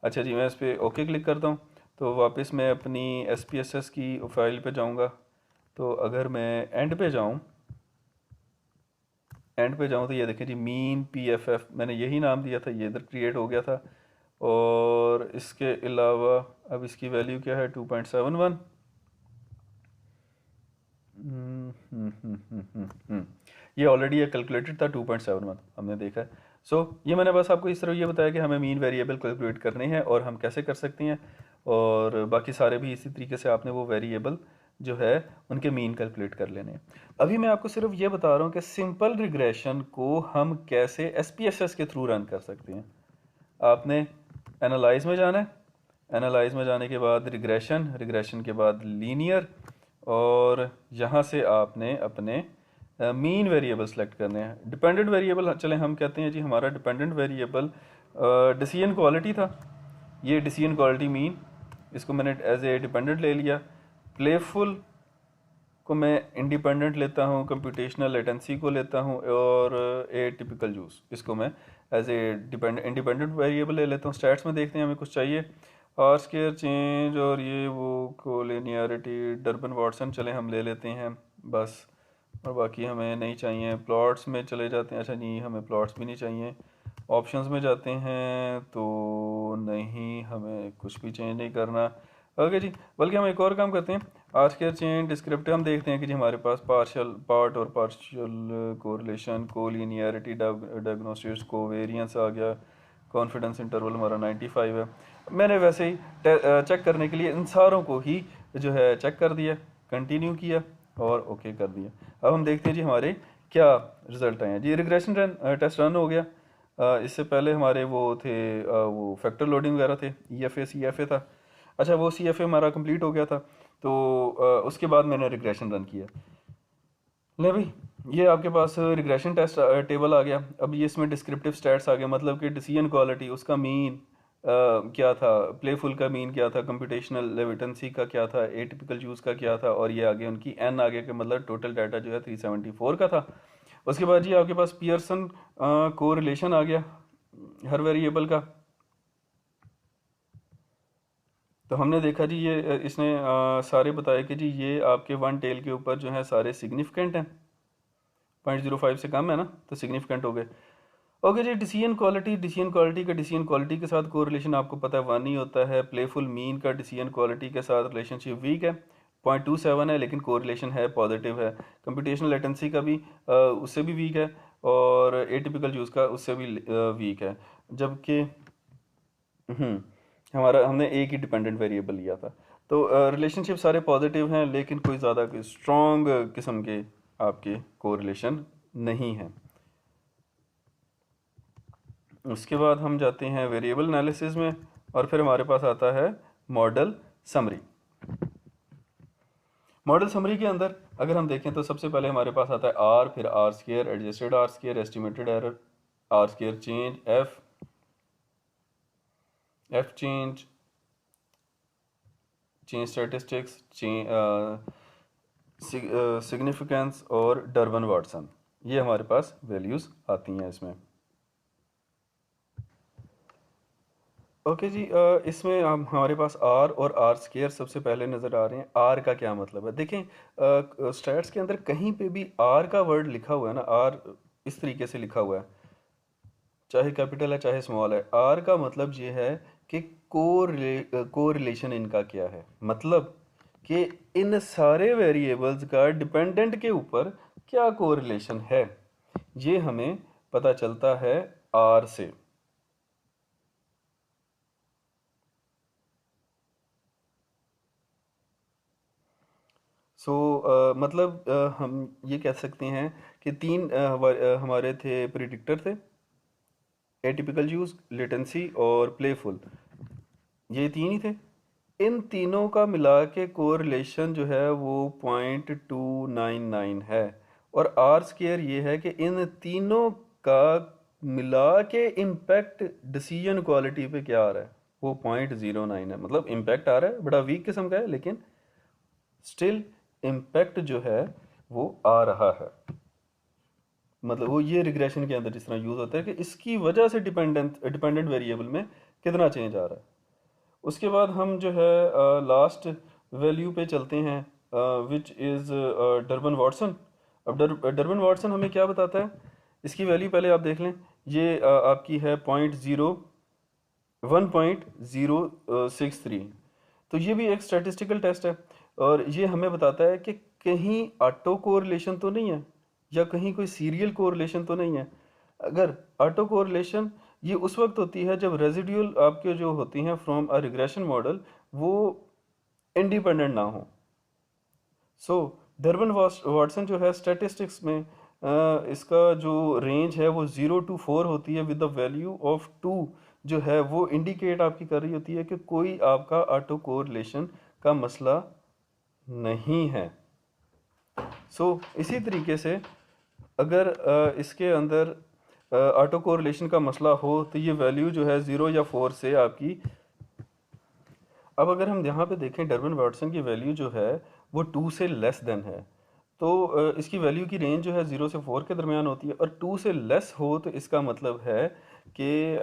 अच्छा जी, मैं इस पर ओके क्लिक करता हूँ, तो वापस मैं अपनी SPSS की फाइल पे जाऊँगा। तो अगर मैं एंड पे जाऊँ तो ये देखें जी, मीन PFF मैंने यही नाम दिया था, ये इधर क्रिएट हो गया था। और इसके अलावा अब इसकी वैल्यू क्या है, 2.71। ये ऑलरेडी कैलकुलेटेड था 2.71, हमने देखा है। सो ये मैंने बस आपको इस तरह ये बताया कि हमें मीन वेरिएबल कैलकुलेट करने हैं और हम कैसे कर सकते हैं, और बाकी सारे भी इसी तरीके से आपने वो वेरिएबल जो है उनके मीन कैलकुलेट कर लेने हैं। अभी मैं आपको सिर्फ ये बता रहा हूँ कि सिंपल रिग्रेशन को हम कैसे SPSS के थ्रू रन कर सकते हैं। आपने एनालाइज में जाना है, एनालाइज में जाने के बाद रिग्रेशन के बाद लीनियर, और यहाँ से आपने अपने मीन वेरिएबल सेलेक्ट करने हैं। डिपेंडेंट वेरिएबल चलें हम कहते हैं जी, हमारा डिपेंडेंट वेरिएबल डिसीजन क्वालिटी था। ये डिसीजन क्वालिटी मीन, इसको मैंने एज ए डिपेंडेंट ले लिया। प्लेफुल को मैं इंडिपेंडेंट लेता हूँ, कंप्यूटेशनल लेटेंसी को लेता हूँ, और ए टिपिकल यूज़ इसको मैं एज ए इंडिपेंडेंट वेरिएबल ले लेता हूँ। स्टैट्स में देखते हैं हमें कुछ चाहिए, आर स्केयर चेंज और ये वो कोलिनियरिटी डर्बन वाटसन चले हम ले लेते हैं बस, और बाकी हमें नहीं चाहिए। प्लॉट्स में चले जाते हैं, अच्छा नहीं हमें प्लॉट्स भी नहीं चाहिए। ऑप्शंस में जाते हैं तो नहीं, हमें कुछ भी चेंज नहीं करना। ओके जी, बल्कि हम एक और काम करते हैं, आज के चेंज डिस्क्रिप्टिव हम देखते हैं कि जी हमारे पास पार्ट और partial correlation, collinearity, diagnostics, covariance आ गया, कॉन्फिडेंस इंटरवल हमारा 95 है। मैंने वैसे ही चेक करने के लिए इन सारों को ही जो है चेक कर दिया, कंटिन्यू किया और ओके कर दिया। अब हम देखते हैं जी हमारे क्या रिजल्ट आए हैं। जी रिग्रेशन टेस्ट रन हो गया। इससे पहले हमारे वो थे वो फैक्टर लोडिंग वगैरह थे, EFA CFA था। अच्छा, वो CFA हमारा कंप्लीट हो गया था, तो उसके बाद मैंने रिग्रेशन रन किया। ले भाई, ये आपके पास रिग्रेशन टेस्ट टेबल आ गया। अब ये इसमें डिस्क्रिप्टिव स्टैट्स आ गया, मतलब कि डिसीजन क्वालिटी, उसका मीन क्या था, प्लेफुल का मीन क्या था, कंप्यूटेशनल लेविटेंसी का क्या था, एटिपिकल यूज़ का क्या था, और ये आगे उनकी N आगे के मतलब टोटल डाटा जो है 374 का था। उसके बाद जी आपके पास पियर्सन कोरिलेशन आ गया हर वेरिएबल का। तो हमने देखा जी ये इसने सारे बताए कि जी ये आपके वन टेल के ऊपर जो है सारे सिग्निफिकेंट हैं, 0.05 से कम है ना, तो सिग्निफिकेंट हो गए। ओके जी, डिसीजन क्वालिटी के साथ कोरिलेशन आपको पता है 1 ही होता है। प्लेफुल मीन का डिसीजन क्वालिटी के साथ रिलेशनशिप वीक है, 0.27 है, लेकिन कोरिलेशन है पॉजिटिव है। कंप्यूटेशनल लेटेंसी का भी उससे भी वीक है, और एटिपिकल यूज़ का उससे भी वीक है। जबकि हमारा हमने एक ही डिपेंडेंट वेरिएबल लिया था। तो रिलेशनशिप सारे पॉजिटिव हैं, लेकिन कोई ज़्यादा स्ट्रॉन्ग किस्म के आपके कोरिलेशन नहीं है। उसके बाद हम जाते हैं वेरिएबल एनालिसिस में, और फिर हमारे पास आता है मॉडल समरी। मॉडल समरी के अंदर अगर हम देखें तो सबसे पहले हमारे पास आता है आर, फिर R square, adjusted R square, estimated error, R square change, F change, change statistics, significance और डर्बन वाटसन। ये हमारे पास वैल्यूज़ आती हैं इसमें। ओके जी, इसमें हम हमारे पास आर और आर स्केयर सबसे पहले नज़र आ रहे हैं। आर का क्या मतलब है? देखें, स्टैट्स के अंदर कहीं पे भी आर का वर्ड लिखा हुआ है ना, आर इस तरीके से लिखा हुआ है, चाहे कैपिटल है चाहे स्मॉल है, आर का मतलब ये है कि कोरिलेशन इनका क्या है, मतलब कि इन सारे वेरिएबल्स का डिपेंडेंट के ऊपर क्या कोरिलेशन है, ये हमें पता चलता है आर से। मतलब हम ये कह सकते हैं कि तीन हमारे थे प्रिडिक्टर थे, एटिपिकल यूज, लेटेंसी और प्लेफुल, ये तीन ही थे। इन तीनों का मिला के कोरिलेशन जो है वो 0.299 है, और आर स्केयर ये है कि इन तीनों का मिला के इम्पैक्ट डिसीजन क्वालिटी पे क्या आ रहा है, वो 0.09 है। मतलब इम्पैक्ट आ रहा है, बड़ा वीक किस्म का है, लेकिन स्टिल इम्पैक्ट जो है वो आ रहा है। मतलब वो ये रिग्रेशन के अंदर जिस तरह यूज़ होता है कि इसकी वजह से डिपेंडेंट वेरिएबल में कितना चेंज आ रहा है। उसके बाद हम जो है लास्ट वैल्यू पे चलते हैं, विच इज़ डर्बन वाटसन। अब डर्बन वाटसन हमें क्या बताता है? इसकी वैल्यू पहले आप देख लें, ये आपकी है 1.63। तो ये भी एक स्टैटिस्टिकल टेस्ट है, और ये हमें बताता है कि कहीं ऑटो कोरिलेशन तो नहीं है, या कहीं कोई सीरियल कोरिलेशन तो नहीं है। अगर ऑटो कोरिलेशन ये उस वक्त होती है जब रेजिड्यूल आपके जो होती हैं फ्रॉम अ रिग्रेशन मॉडल वो इंडिपेंडेंट ना हो। सो डर्बन वाटसन जो है स्टैटिस्टिक्स में, इसका जो रेंज है वो 0 to 4 होती है, विद द वैल्यू ऑफ 2 जो है वो इंडिकेट आपकी कर रही होती है कि कोई आपका ऑटो कोरिलेशन का मसला नहीं है। इसी तरीके से अगर इसके अंदर ऑटो कोरिलेशन का मसला हो तो ये वैल्यू जो है 0 या 4 से आपकी, अब अगर हम यहाँ पे देखें डर्बन वाटसन की वैल्यू जो है वो 2 से लेस देन है, तो इसकी वैल्यू की रेंज जो है 0 से 4 के दरमियान होती है, और 2 से लेस हो तो इसका मतलब है कि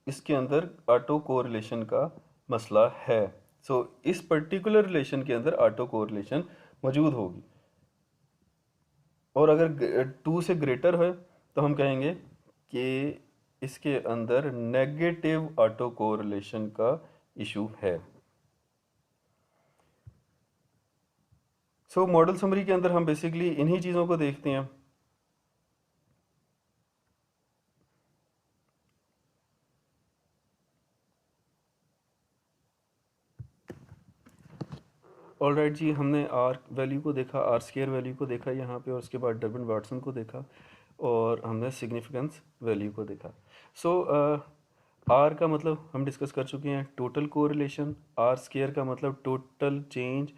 इसके अंदर ऑटो कोरिलेशन का मसला है। इस पर्टिकुलर रिलेशन के अंदर ऑटो कोरिलेशन मौजूद होगी। और अगर 2 से ग्रेटर है तो हम कहेंगे कि इसके अंदर नेगेटिव ऑटो कोरिलेशन का इशू है। मॉडल समरी के अंदर हम बेसिकली इन्हीं चीज़ों को देखते हैं। ऑलराइट जी, हमने आर वैल्यू को देखा, आर स्केयर वैल्यू को देखा यहाँ पे, और उसके बाद डर्बन वाटसन को देखा, और हमने सिग्निफिकेंस वैल्यू को देखा। आर का मतलब हम डिस्कस कर चुके हैं, टोटल कोरिलेशन। आर स्केयर का मतलब टोटल चेंज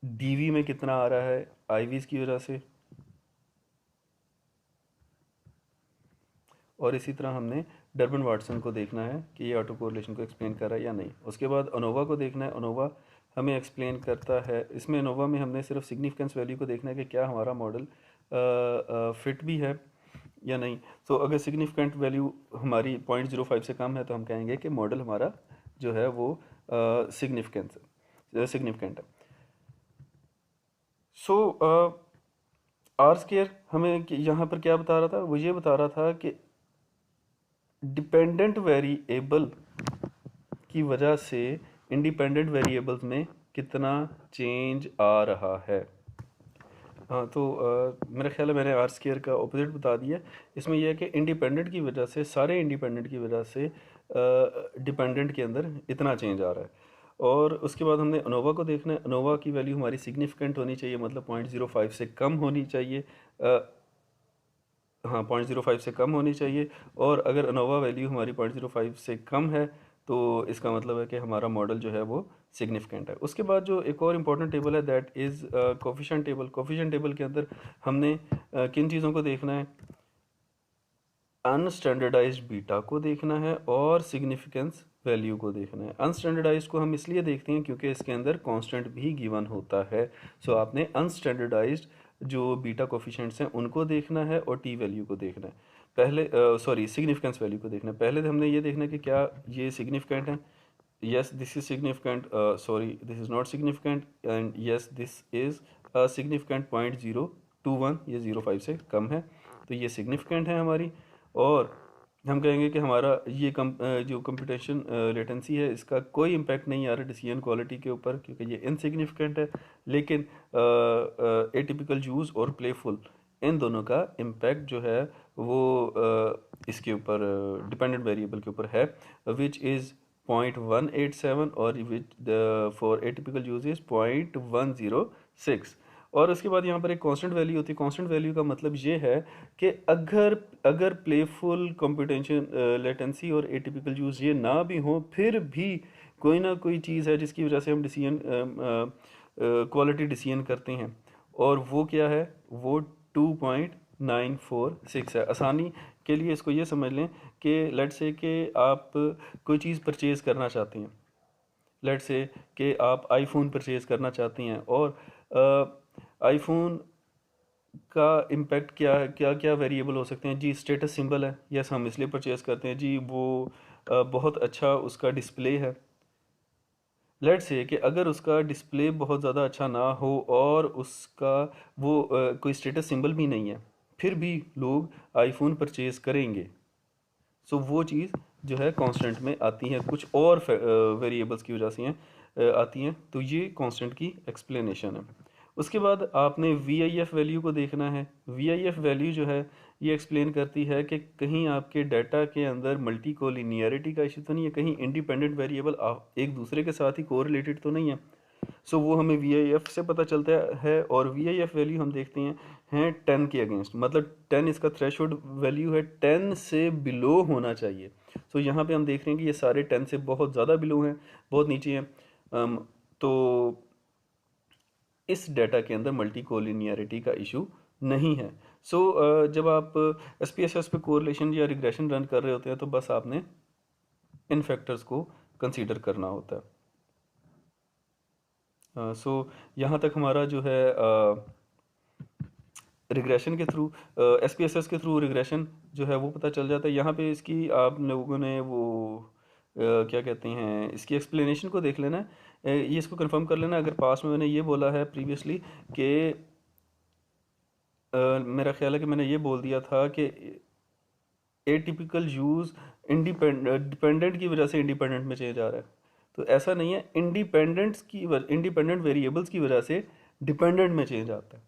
डीवी में कितना आ रहा है आईवीज की वजह से, और इसी तरह हमने डर्बन वाटसन को देखना है कि ये ऑटो कोरिलेशन को एक्सप्लेन कर रहा है या नहीं। उसके बाद अनोवा को देखना है, अनोवा हमें एक्सप्लेन करता है। इसमें अनोवा में हमने सिर्फ सिग्निफिकेंस वैल्यू को देखना है कि क्या हमारा मॉडल फिट भी है या नहीं। अगर सिग्निफिकेंट वैल्यू हमारी 0.05 से कम है तो हम कहेंगे कि मॉडल हमारा जो है वो सिग्निफिकेंट है। आर स्केयर हमें यहाँ पर क्या बता रहा था? वो ये बता रहा था कि डिपेंडेंट वेरिएबल की वजह से इंडिपेंडेंट वेरिएबल्स में कितना चेंज आ रहा है। हाँ, मेरा ख्याल है मैंने आर स्केयर का ऑपोजिट बता दिया। इसमें यह है कि इंडिपेंडेंट की वजह से, सारे इंडिपेंडेंट की वजह से डिपेंडेंट के अंदर इतना चेंज आ रहा है। और उसके बाद हमने अनोवा को देखना है। अनोवा की वैल्यू हमारी सिग्निफिकेंट होनी चाहिए, मतलब 0.05 से कम होनी चाहिए। हाँ 0.05 से कम होनी चाहिए, और अगर अनोवा वैल्यू हमारी 0.05 से कम है तो इसका मतलब है कि हमारा मॉडल जो है वो सिग्निफिकेंट है। उसके बाद जो एक और इम्पॉर्टेंट टेबल है that is coefficient table. Coefficient table के अंदर हमने किन चीज़ों को देखना है, अनस्टैंडर्डाइज्ड बीटा को देखना है और सिग्निफिकेंस वैल्यू को देखना है। अनस्टैंडर्डाइज्ड को हम इसलिए देखते हैं क्योंकि इसके अंदर कांस्टेंट भी गिवन होता है। सो आपने अनस्टैंडर्डाइज्ड जो बीटा कोफिशिएंट्स हैं उनको देखना है और टी वैल्यू को देखना है। पहले सॉरी सिग्निफिकेंस वैल्यू को देखना है। पहले हमने ये देखना है कि क्या ये सिग्निफिकेंट है। yes this is significant, sorry this is not significant, and yes this is a significant 0.021, ये 0.5 से कम है तो ये सिग्निफिकेंट है हमारी। और हम कहेंगे कि हमारा ये जो कंप्यूटेशन लेटेंसी है इसका कोई इम्पैक्ट नहीं आ रहा डिसीजन क्वालिटी के ऊपर क्योंकि ये इनसिग्निफिकेंट है। लेकिन एटिपिकल यूज़ और प्लेफुल इन दोनों का इम्पैक्ट जो है वो इसके ऊपर डिपेंडेंट वेरिएबल के ऊपर है, विच इज़ 0.187 और which for atypical use is 0.106। और उसके बाद यहाँ पर एक कांस्टेंट वैल्यू होती है। कांस्टेंट वैल्यू का मतलब ये है कि अगर अगर प्लेफुल कंप्यूटेशन लेटेंसी और एटिपिकल यूज ये ना भी हो फिर भी कोई ना कोई चीज़ है जिसकी वजह से हम डिसीजन क्वालिटी डिसीजन करते हैं, और वो क्या है, वो 2.946 है। आसानी के लिए इसको ये समझ लें कि लेट्स से कि आप कोई चीज़ परचेज़ करना चाहते हैं, लेट्स से कि आप आईफोन परचेज़ करना चाहती हैं, और आईफोन का इम्पैक्ट क्या क्या क्या वेरिएबल हो सकते हैं जी। स्टेटस सिंबल है, यस हम इसलिए परचेज़ करते हैं जी वो बहुत अच्छा उसका डिस्प्ले है। लेट्स से कि अगर उसका डिस्प्ले बहुत ज़्यादा अच्छा ना हो और उसका वो कोई स्टेटस सिंबल भी नहीं है फिर भी लोग आईफोन परचेज़ करेंगे। सो वो चीज़ जो है कांस्टेंट में आती है, कुछ और वेरिएबल्स की वजह से आती हैं, तो ये कांस्टेंट की एक्सप्लेनेशन है। उसके बाद आपने वी आई एफ वैल्यू को देखना है। वी आई एफ वैल्यू जो है ये एक्सप्लेन करती है कि कहीं आपके डाटा के अंदर मल्टी कोलिनियरिटी का इशू तो नहीं है, कहीं इंडिपेंडेंट वेरिएबल एक दूसरे के साथ ही कोरिलेटेड तो नहीं है। सो वो हमें वी आई एफ से पता चलता है, और वी आई एफ वैल्यू हम देखते हैं 10 के अगेंस्ट, मतलब 10 इसका थ्रेशोल्ड वैल्यू है, 10 से बिलो होना चाहिए। सो यहाँ पे हम देख रहे हैं कि ये सारे 10 से बहुत ज़्यादा बिलो हैं, बहुत नीचे हैं। तो इस डाटा के अंदर मल्टी कोलिनियरिटी का इशू नहीं है। सो जब आप एस पी एस एस पे कोरिलेशन या रिग्रेशन रन कर रहे होते हैं तो बस आपने इन फैक्टर्स को कंसीडर करना होता है। सो यहाँ तक हमारा जो है रिग्रेशन के through, S P S S के थ्रू रिग्रेशन जो है वो पता चल जाता है। यहाँ पे इसकी आप लोगों ने वो क्या कहते हैं इसकी एक्सप्लेनेशन को देख लेना है, ये इसको कंफर्म कर लेना। अगर पास में मैंने ये बोला है प्रीवियसली कि मेरा ख्याल है कि मैंने ये बोल दिया था कि एटिपिकल यूज़ डिपेंडेंट की वजह से इंडिपेंडेंट में चेंज आ रहा है, तो ऐसा नहीं है। इंडिपेंडेंट वेरिएबल्स की वजह से डिपेंडेंट में चेंज आता है।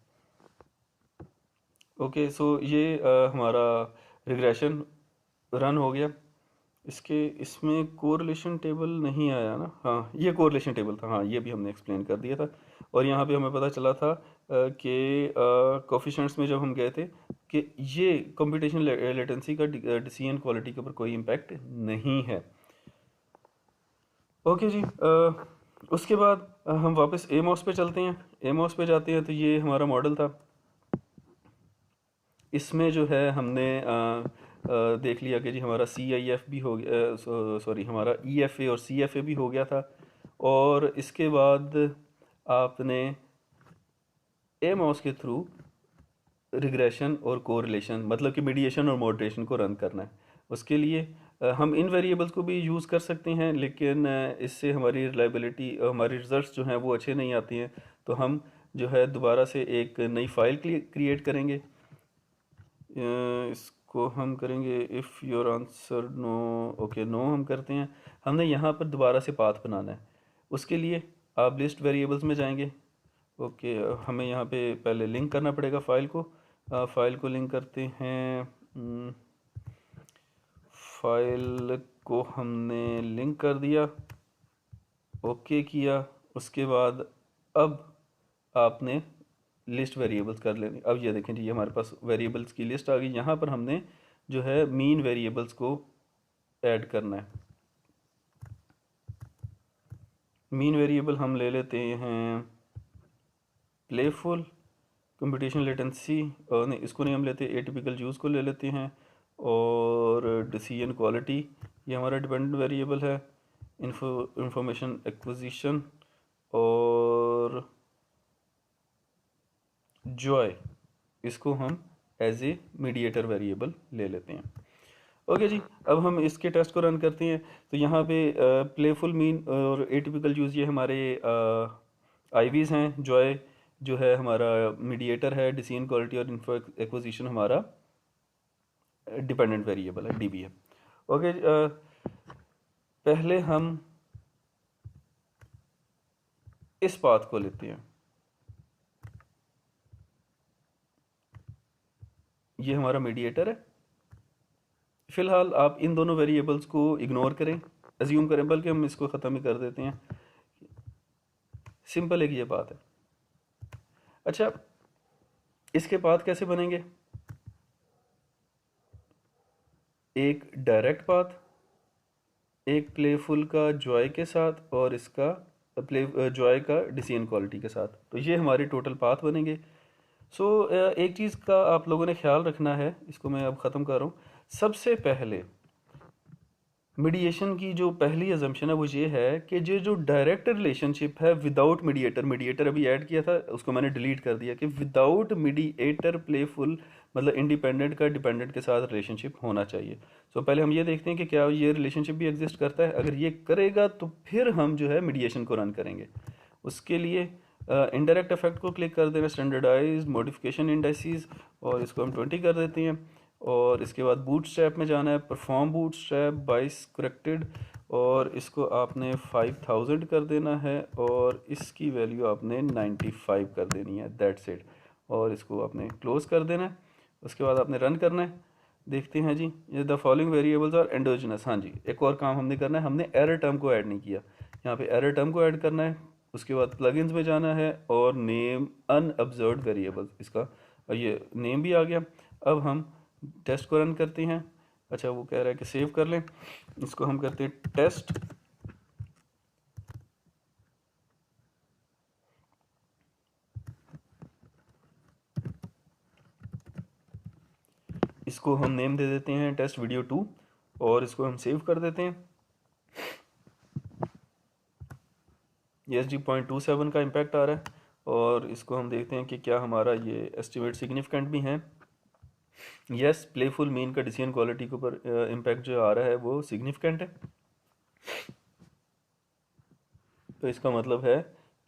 ओके सो ये हमारा रिग्रेशन रन हो गया। इसमें कोरिलेशन टेबल नहीं आया ना, हाँ ये कोरिलेशन टेबल था, हाँ ये भी हमने एक्सप्लेन कर दिया था। और यहाँ पे हमें पता चला था कि कोफिशिएंट्स में जब हम गए थे कि ये कंप्यूटेशन लेटेंसी का डिसीजन क्वालिटी के ऊपर कोई इम्पैक्ट नहीं है। ओके जी, उसके बाद हम वापस एमॉस पे चलते हैं। एमॉस पे जाते हैं तो ये हमारा मॉडल था। इसमें जो है हमने देख लिया कि जी हमारा सी आई एफ भी हो गया, सॉरी हमारा ई एफ ए और सी एफ ए भी हो गया था। और इसके बाद आपने एमॉस के थ्रू रिग्रेशन और कोरिलेशन मतलब कि मीडिएशन और मॉडरेशन को रन करना है। उसके लिए हम इन वेरिएबल्स को भी यूज़ कर सकते हैं, लेकिन इससे हमारी रिलायबिलिटी, हमारी रिजल्ट्स जो हैं वो अच्छे नहीं आती हैं। तो हम जो है दोबारा से एक नई फाइल क्रिएट करेंगे। इसको हम करेंगे if your answer no, okay no हम करते हैं। हमने यहाँ पर दोबारा से पाथ बनाना है। उसके लिए आप लिस्ट वेरिएबल्स में जाएंगे। ओके हमें यहाँ पे पहले लिंक करना पड़ेगा फाइल को। फाइल को लिंक करते हैं। फाइल को हमने लिंक कर दिया, ओके किया। उसके बाद अब आपने लिस्ट वेरिएबल्स कर लेनी। अब ये देखें जी, ये हमारे पास वेरिएबल्स की लिस्ट आ गई। यहाँ पर हमने जो है मीन वेरिएबल्स को ऐड करना है। मीन वेरिएबल हम ले लेते हैं प्लेफुल, कंप्यूटेशन लेटेंसी, और नहीं इसको नहीं हम लेते, एटिपिकल यूज़ को ले लेते हैं, और डिसीजन क्वालिटी ये हमारा डिपेंडेंट वेरिएबल है, इंफॉर्मेशन एक्विजिशन और जॉय इसको हम एज ए मीडिएटर वेरिएबल ले लेते हैं। ओके जी, अब हम इसके टेस्ट को रन करते हैं। तो यहाँ पे प्लेफुल मीन और एटिपिकल यूज़ ये हमारे आईवीज़ हैं, जॉय जो है हमारा मीडिएटर है, डिसीजन क्वालिटी और इन्फो एक्विजिशन हमारा डिपेंडेंट वेरिएबल है, डीबी है। ओके, पहले हम इस पाथ को लेते हैं। ये हमारा मीडिएटर है। फिलहाल आप इन दोनों वेरिएबल्स को इग्नोर करें, अज्यूम करें, बल्कि हम इसको ख़त्म ही कर देते हैं। सिंपल एक ये बात है। अच्छा, इसके पाथ कैसे बनेंगे? एक डायरेक्ट पाथ, एक प्लेफुल का जॉय के साथ, और इसका प्ले जॉय का डिसीजन क्वालिटी के साथ। तो ये हमारे टोटल पाथ बनेंगे। सो एक चीज़ का आप लोगों ने ख्याल रखना है, इसको मैं अब ख़त्म कर रहा हूँ। सबसे पहले मीडिएशन की जो पहली अजम्पशन है वो ये है कि जो डायरेक्ट रिलेशनशिप है विदाउट मीडिएटर, मीडिएटर अभी ऐड किया था उसको मैंने डिलीट कर दिया, कि विदाउट मीडिएटर प्लेफुल मतलब इंडिपेंडेंट का डिपेंडेंट के साथ रिलेशनशिप होना चाहिए। सो पहले हम ये देखते हैं कि क्या ये रिलेशनशिप भी एग्जिस्ट करता है। अगर ये करेगा तो फिर हम जो है मीडिएशन को रन करेंगे। उसके लिए इनडायरेक्ट इफेक्ट को क्लिक कर देना, स्टैंडर्डाइज मॉडिफिकेशन इंडाइसिस, और इसको हम 20 कर देते हैं। और इसके बाद बूटस्ट्रैप में जाना है, परफॉर्म बूटस्ट्रैप बाइस करेक्टेड, और इसको आपने 5000 कर देना है, और इसकी वैल्यू आपने 95 कर देनी है, दैट्स इट। और इसको आपने क्लोज कर देना है। उसके बाद आपने रन करना है। देखते हैं जी, ये the following variables are endogenous. हाँ जी, एक और काम हमने करना है, हमने एरर टर्म को ऐड नहीं किया, यहाँ पे एरर टर्म को ऐड करना है। उसके बाद प्लगइन्स में जाना है और नेम अनऑब्जर्व्ड वेरिएबल्स, इसका और ये नेम भी आ गया। अब हम टेस्ट को रन करते हैं। अच्छा, वो कह रहा है कि सेव कर लें, इसको हम करते हैं टेस्ट। इसको हम नेम दे देते हैं टेस्ट वीडियो 2, और इसको हम सेव कर देते हैं। ESG.27 का इम्पैक्ट आ रहा है, और इसको हम देखते हैं कि क्या हमारा ये एस्टिमेट सिग्निफिकेंट भी है। यस, प्लेफुल मीन का डिसीजन क्वालिटी के ऊपर इम्पैक्ट जो आ रहा है वो सिग्निफिकेंट है। तो इसका मतलब है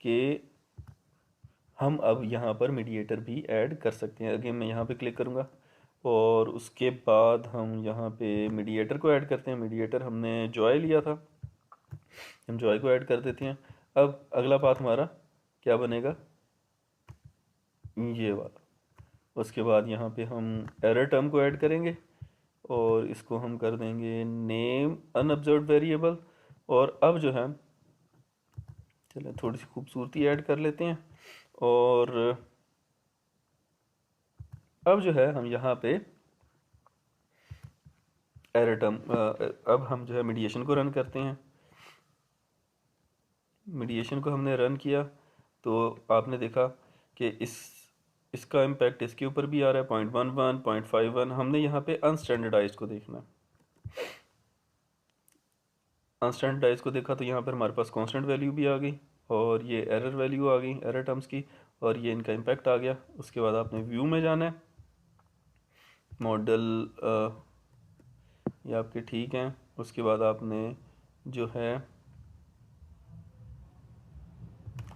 कि हम अब यहाँ पर मीडिएटर भी ऐड कर सकते हैं। अगेन मैं यहाँ पे क्लिक करूँगा, और उसके बाद हम यहाँ पे मीडिएटर को ऐड करते हैं। मीडिएटर हमने जॉय लिया था, हम जॉय को ऐड कर देते हैं। अब अगला पाथ हमारा क्या बनेगा? ये वाला। उसके बाद यहाँ पे हम एरर टर्म को ऐड करेंगे, और इसको हम कर देंगे नेम अनऑब्जर्व्ड वेरिएबल। और अब जो है, चलें थोड़ी सी खूबसूरती ऐड कर लेते हैं, और अब जो है हम यहाँ पे एरर टर्म, अब हम जो है मीडिएशन को रन करते हैं। मीडिएशन को हमने रन किया तो आपने देखा कि इसका इम्पैक्ट इसके ऊपर भी आ रहा है, 0.11 0.51। हमने यहाँ पे अनस्टैंडर्डाइज को देखना है। अनस्टैंडर्डाइज को देखा तो यहाँ पर हमारे पास कांस्टेंट वैल्यू भी आ गई, और ये एरर वैल्यू आ गई एरर टर्म्स की, और ये इनका इम्पैक्ट आ गया। उसके बाद आपने व्यू में जाना है, मॉडल ये आपके ठीक हैं। उसके बाद आपने जो है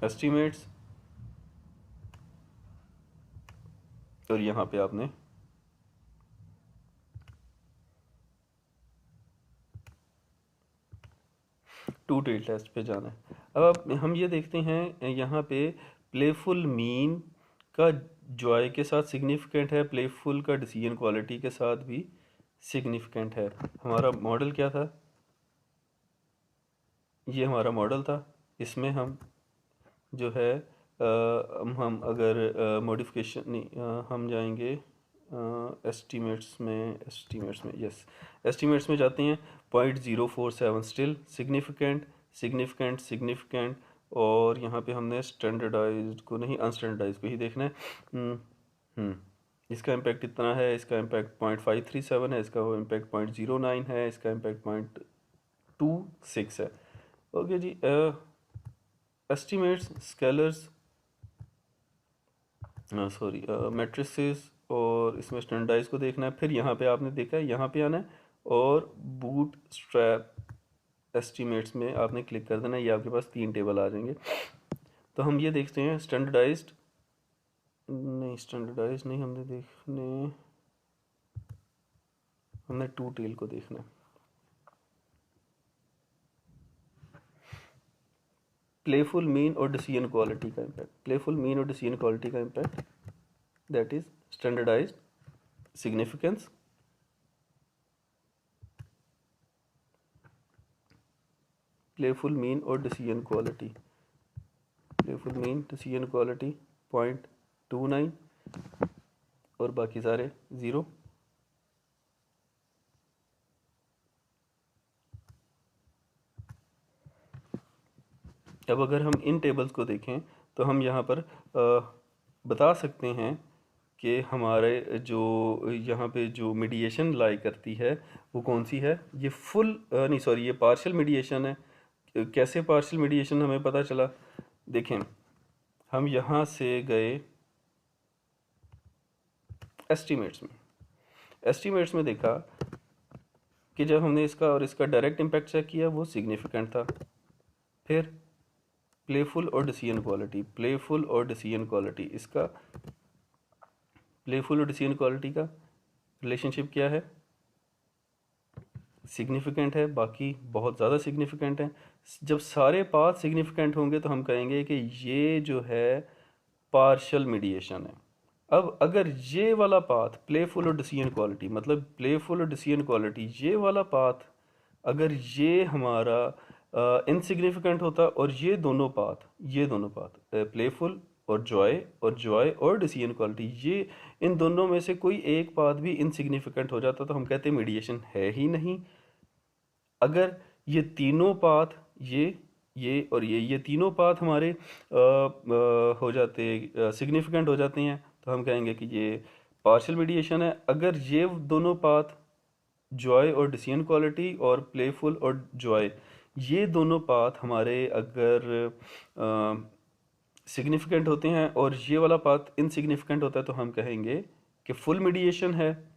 एस्टीमेट्स, और यहाँ पे आपने टू टेल टेस्ट पे जाना है। अब हम ये देखते हैं यहाँ पे प्लेफुल मीन का जॉय के साथ सिग्निफिकेंट है, प्लेफुल का डिसीजन क्वालिटी के साथ भी सिग्निफिकेंट है। हमारा मॉडल क्या था? ये हमारा मॉडल था। इसमें हम जो है हम अगर मॉडिफिकेशन नहीं, हम जाएंगे एस्टीमेट्स में यस, एस्टीमेट्स में जाते हैं 0.047 स्टिल सिग्निफिकेंट सिग्निफिकेंट सिग्निफिकेंट, और यहाँ पे हमने स्टैंडर्डाइज्ड को नहीं अनस्टैंडर्डाइज को ही देखना है। इसका इम्पैक्ट इतना है, इसका इम्पैक्ट 0.537 है, इसका इम्पैक्ट 0.09 है, इसका इम्पैक्ट 0.26 है। ओके जी, एस्टिमेट्स स्केलर्स सॉरी मैट्रिसेस और इसमें स्टैंडर्डाइज को देखना है। फिर यहाँ पे आपने देखा है, यहाँ पे आना है और बूट स्ट्रैप एस्टिमेट्स में आपने क्लिक कर देना है। ये आपके पास 3 टेबल आ जाएंगे। तो हम ये देखते हैं स्टैंडर्डाइज्ड नहीं हमने देखने, हमने 2 टेल को देखना है। प्लेफुल मीन और डिसीजन क्वालिटी का इम्पैक्ट, प्लेफुल मीन और डिसीजन क्वालिटी का impact, that is standardised significance, playful mean और decision quality, playful mean decision quality 0.29 और बाकी सारे 0। अब अगर हम इन टेबल्स को देखें तो हम यहाँ पर बता सकते हैं कि हमारे जो यहाँ पे जो मीडिएशन लाई करती है वो कौन सी है। ये फुल नहीं सॉरी ये पार्शियल मीडिएशन है। कैसे पार्शियल मीडिएशन हमें पता चला, देखें हम यहाँ से गए एस्टीमेट्स में देखा कि जब हमने इसका और इसका डायरेक्ट इम्पैक्ट चेक किया वो सिग्निफिकेंट था। फिर प्लेफुल और डिसीजन क्वालिटी, प्लेफुल और डिसीजन क्वालिटी, इसका प्लेफुल और डिसीजन क्वालिटी का रिलेशनशिप क्या है, सिग्निफिकेंट है, बाकी बहुत ज़्यादा सिग्निफिकेंट है। जब सारे पाथ सिग्निफिकेंट होंगे तो हम कहेंगे कि ये जो है पार्शियल मीडिएशन है। अब अगर ये वाला पाथ प्लेफुल और डिसीजन क्वालिटी, मतलब प्लेफुल और डिसीजन क्वालिटी ये वाला पाथ अगर ये हमारा इनसिग्निफिकेंट होता और ये दोनों पाथ प्लेफुल और जॉय और डिसीजन क्वालिटी, ये इन दोनों में से कोई एक पाथ भी इनसिग्निफिकेंट हो जाता तो हम कहते हैं मीडिएशन है ही नहीं। अगर ये तीनों पाथ ये और ये तीनों पाथ हमारे हो जाते सिग्निफिकेंट हो जाते हैं तो हम कहेंगे कि ये पार्शियल मीडिएशन है। अगर ये दोनों पाथ जॉय और डिसीजन क्वालिटी और प्लेफुल और जॉय ये दोनों पाथ हमारे अगर सिग्निफिकेंट होते हैं और ये वाला पाथ इनसिग्निफिकेंट होता है तो हम कहेंगे कि फुल मीडिएशन है।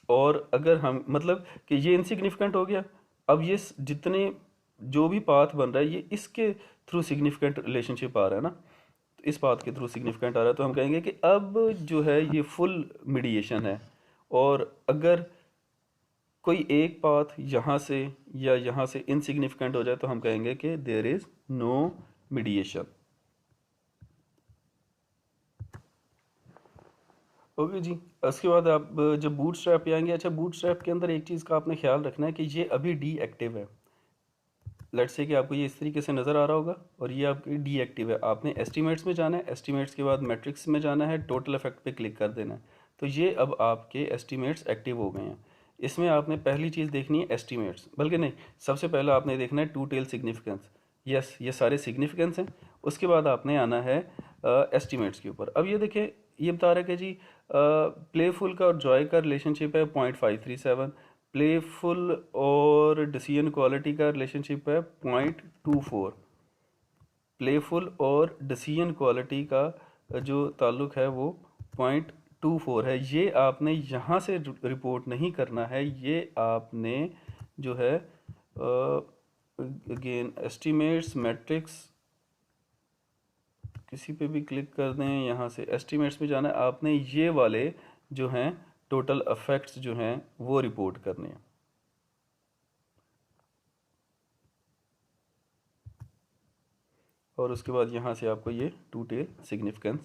और अगर हम मतलब कि ये इनसिग्निफिकेंट हो गया, अब ये जितने जो भी पाथ बन रहा है ये इसके थ्रू सिग्निफिकेंट रिलेशनशिप आ रहा है ना, तो इस पाथ के थ्रू सिग्निफिकेंट आ रहा है तो हम कहेंगे कि अब जो है ये फुल मीडिएशन है। और अगर कोई एक पाथ यहाँ से या यहाँ से इनसिग्निफिकेंट हो जाए तो हम कहेंगे कि there is no mediation. Okay जी, उसके बाद आप जब बूटस्ट्रैप पे आएंगे, अच्छा बूटस्ट्रैप के अंदर एक चीज़ का आपने ख्याल रखना है कि ये अभी डीएक्टिव है। लेट्स से कि आपको ये इस तरीके से नज़र आ रहा होगा और ये आपकी डीएक्टिव है। आपने एस्टीमेट्स में जाना है, एस्टीमेट्स के बाद मैट्रिक्स में जाना है, टोटल इफेक्ट पे क्लिक कर देना है। तो ये अब आपके एस्टीमेट्स एक्टिव हो गए हैं। इसमें आपने पहली चीज़ देखनी है एस्टीमेट्स, बल्कि नहीं सबसे पहले आपने देखना है टू टेल सिग्निफिकेंस। यस, ये सारे सिग्निफिकेंस हैं। उसके बाद आपने आना है एस्टीमेट्स के ऊपर। अब ये देखें, ये बता रहा है कि जी प्लेफुल का और जॉय का रिलेशनशिप है 0.537, प्लेफुल और डिसीजन क्वालिटी का रिलेशनशिप है 0.24। प्लेफुल और डिसीजन क्वालिटी का जो ताल्लुक है वो 0.24 है। ये आपने यहाँ से रिपोर्ट नहीं करना है, ये आपने जो है अगेन एस्टीमेट्स मैट्रिक्स किसी पे भी क्लिक कर दें, यहाँ से एस्टीमेट्स में जाना है। आपने ये वाले जो हैं टोटल इफेक्ट्स जो हैं वो रिपोर्ट करने हैं। और उसके बाद यहाँ से आपको ये टू टेल सिग्निफिकेंस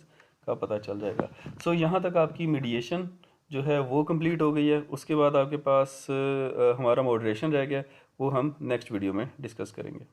का पता चल जाएगा। सो यहाँ तक आपकी मीडिएशन जो है वो कंप्लीट हो गई है। उसके बाद आपके पास हमारा मॉडरेशन रह गया, वो हम नेक्स्ट वीडियो में डिस्कस करेंगे।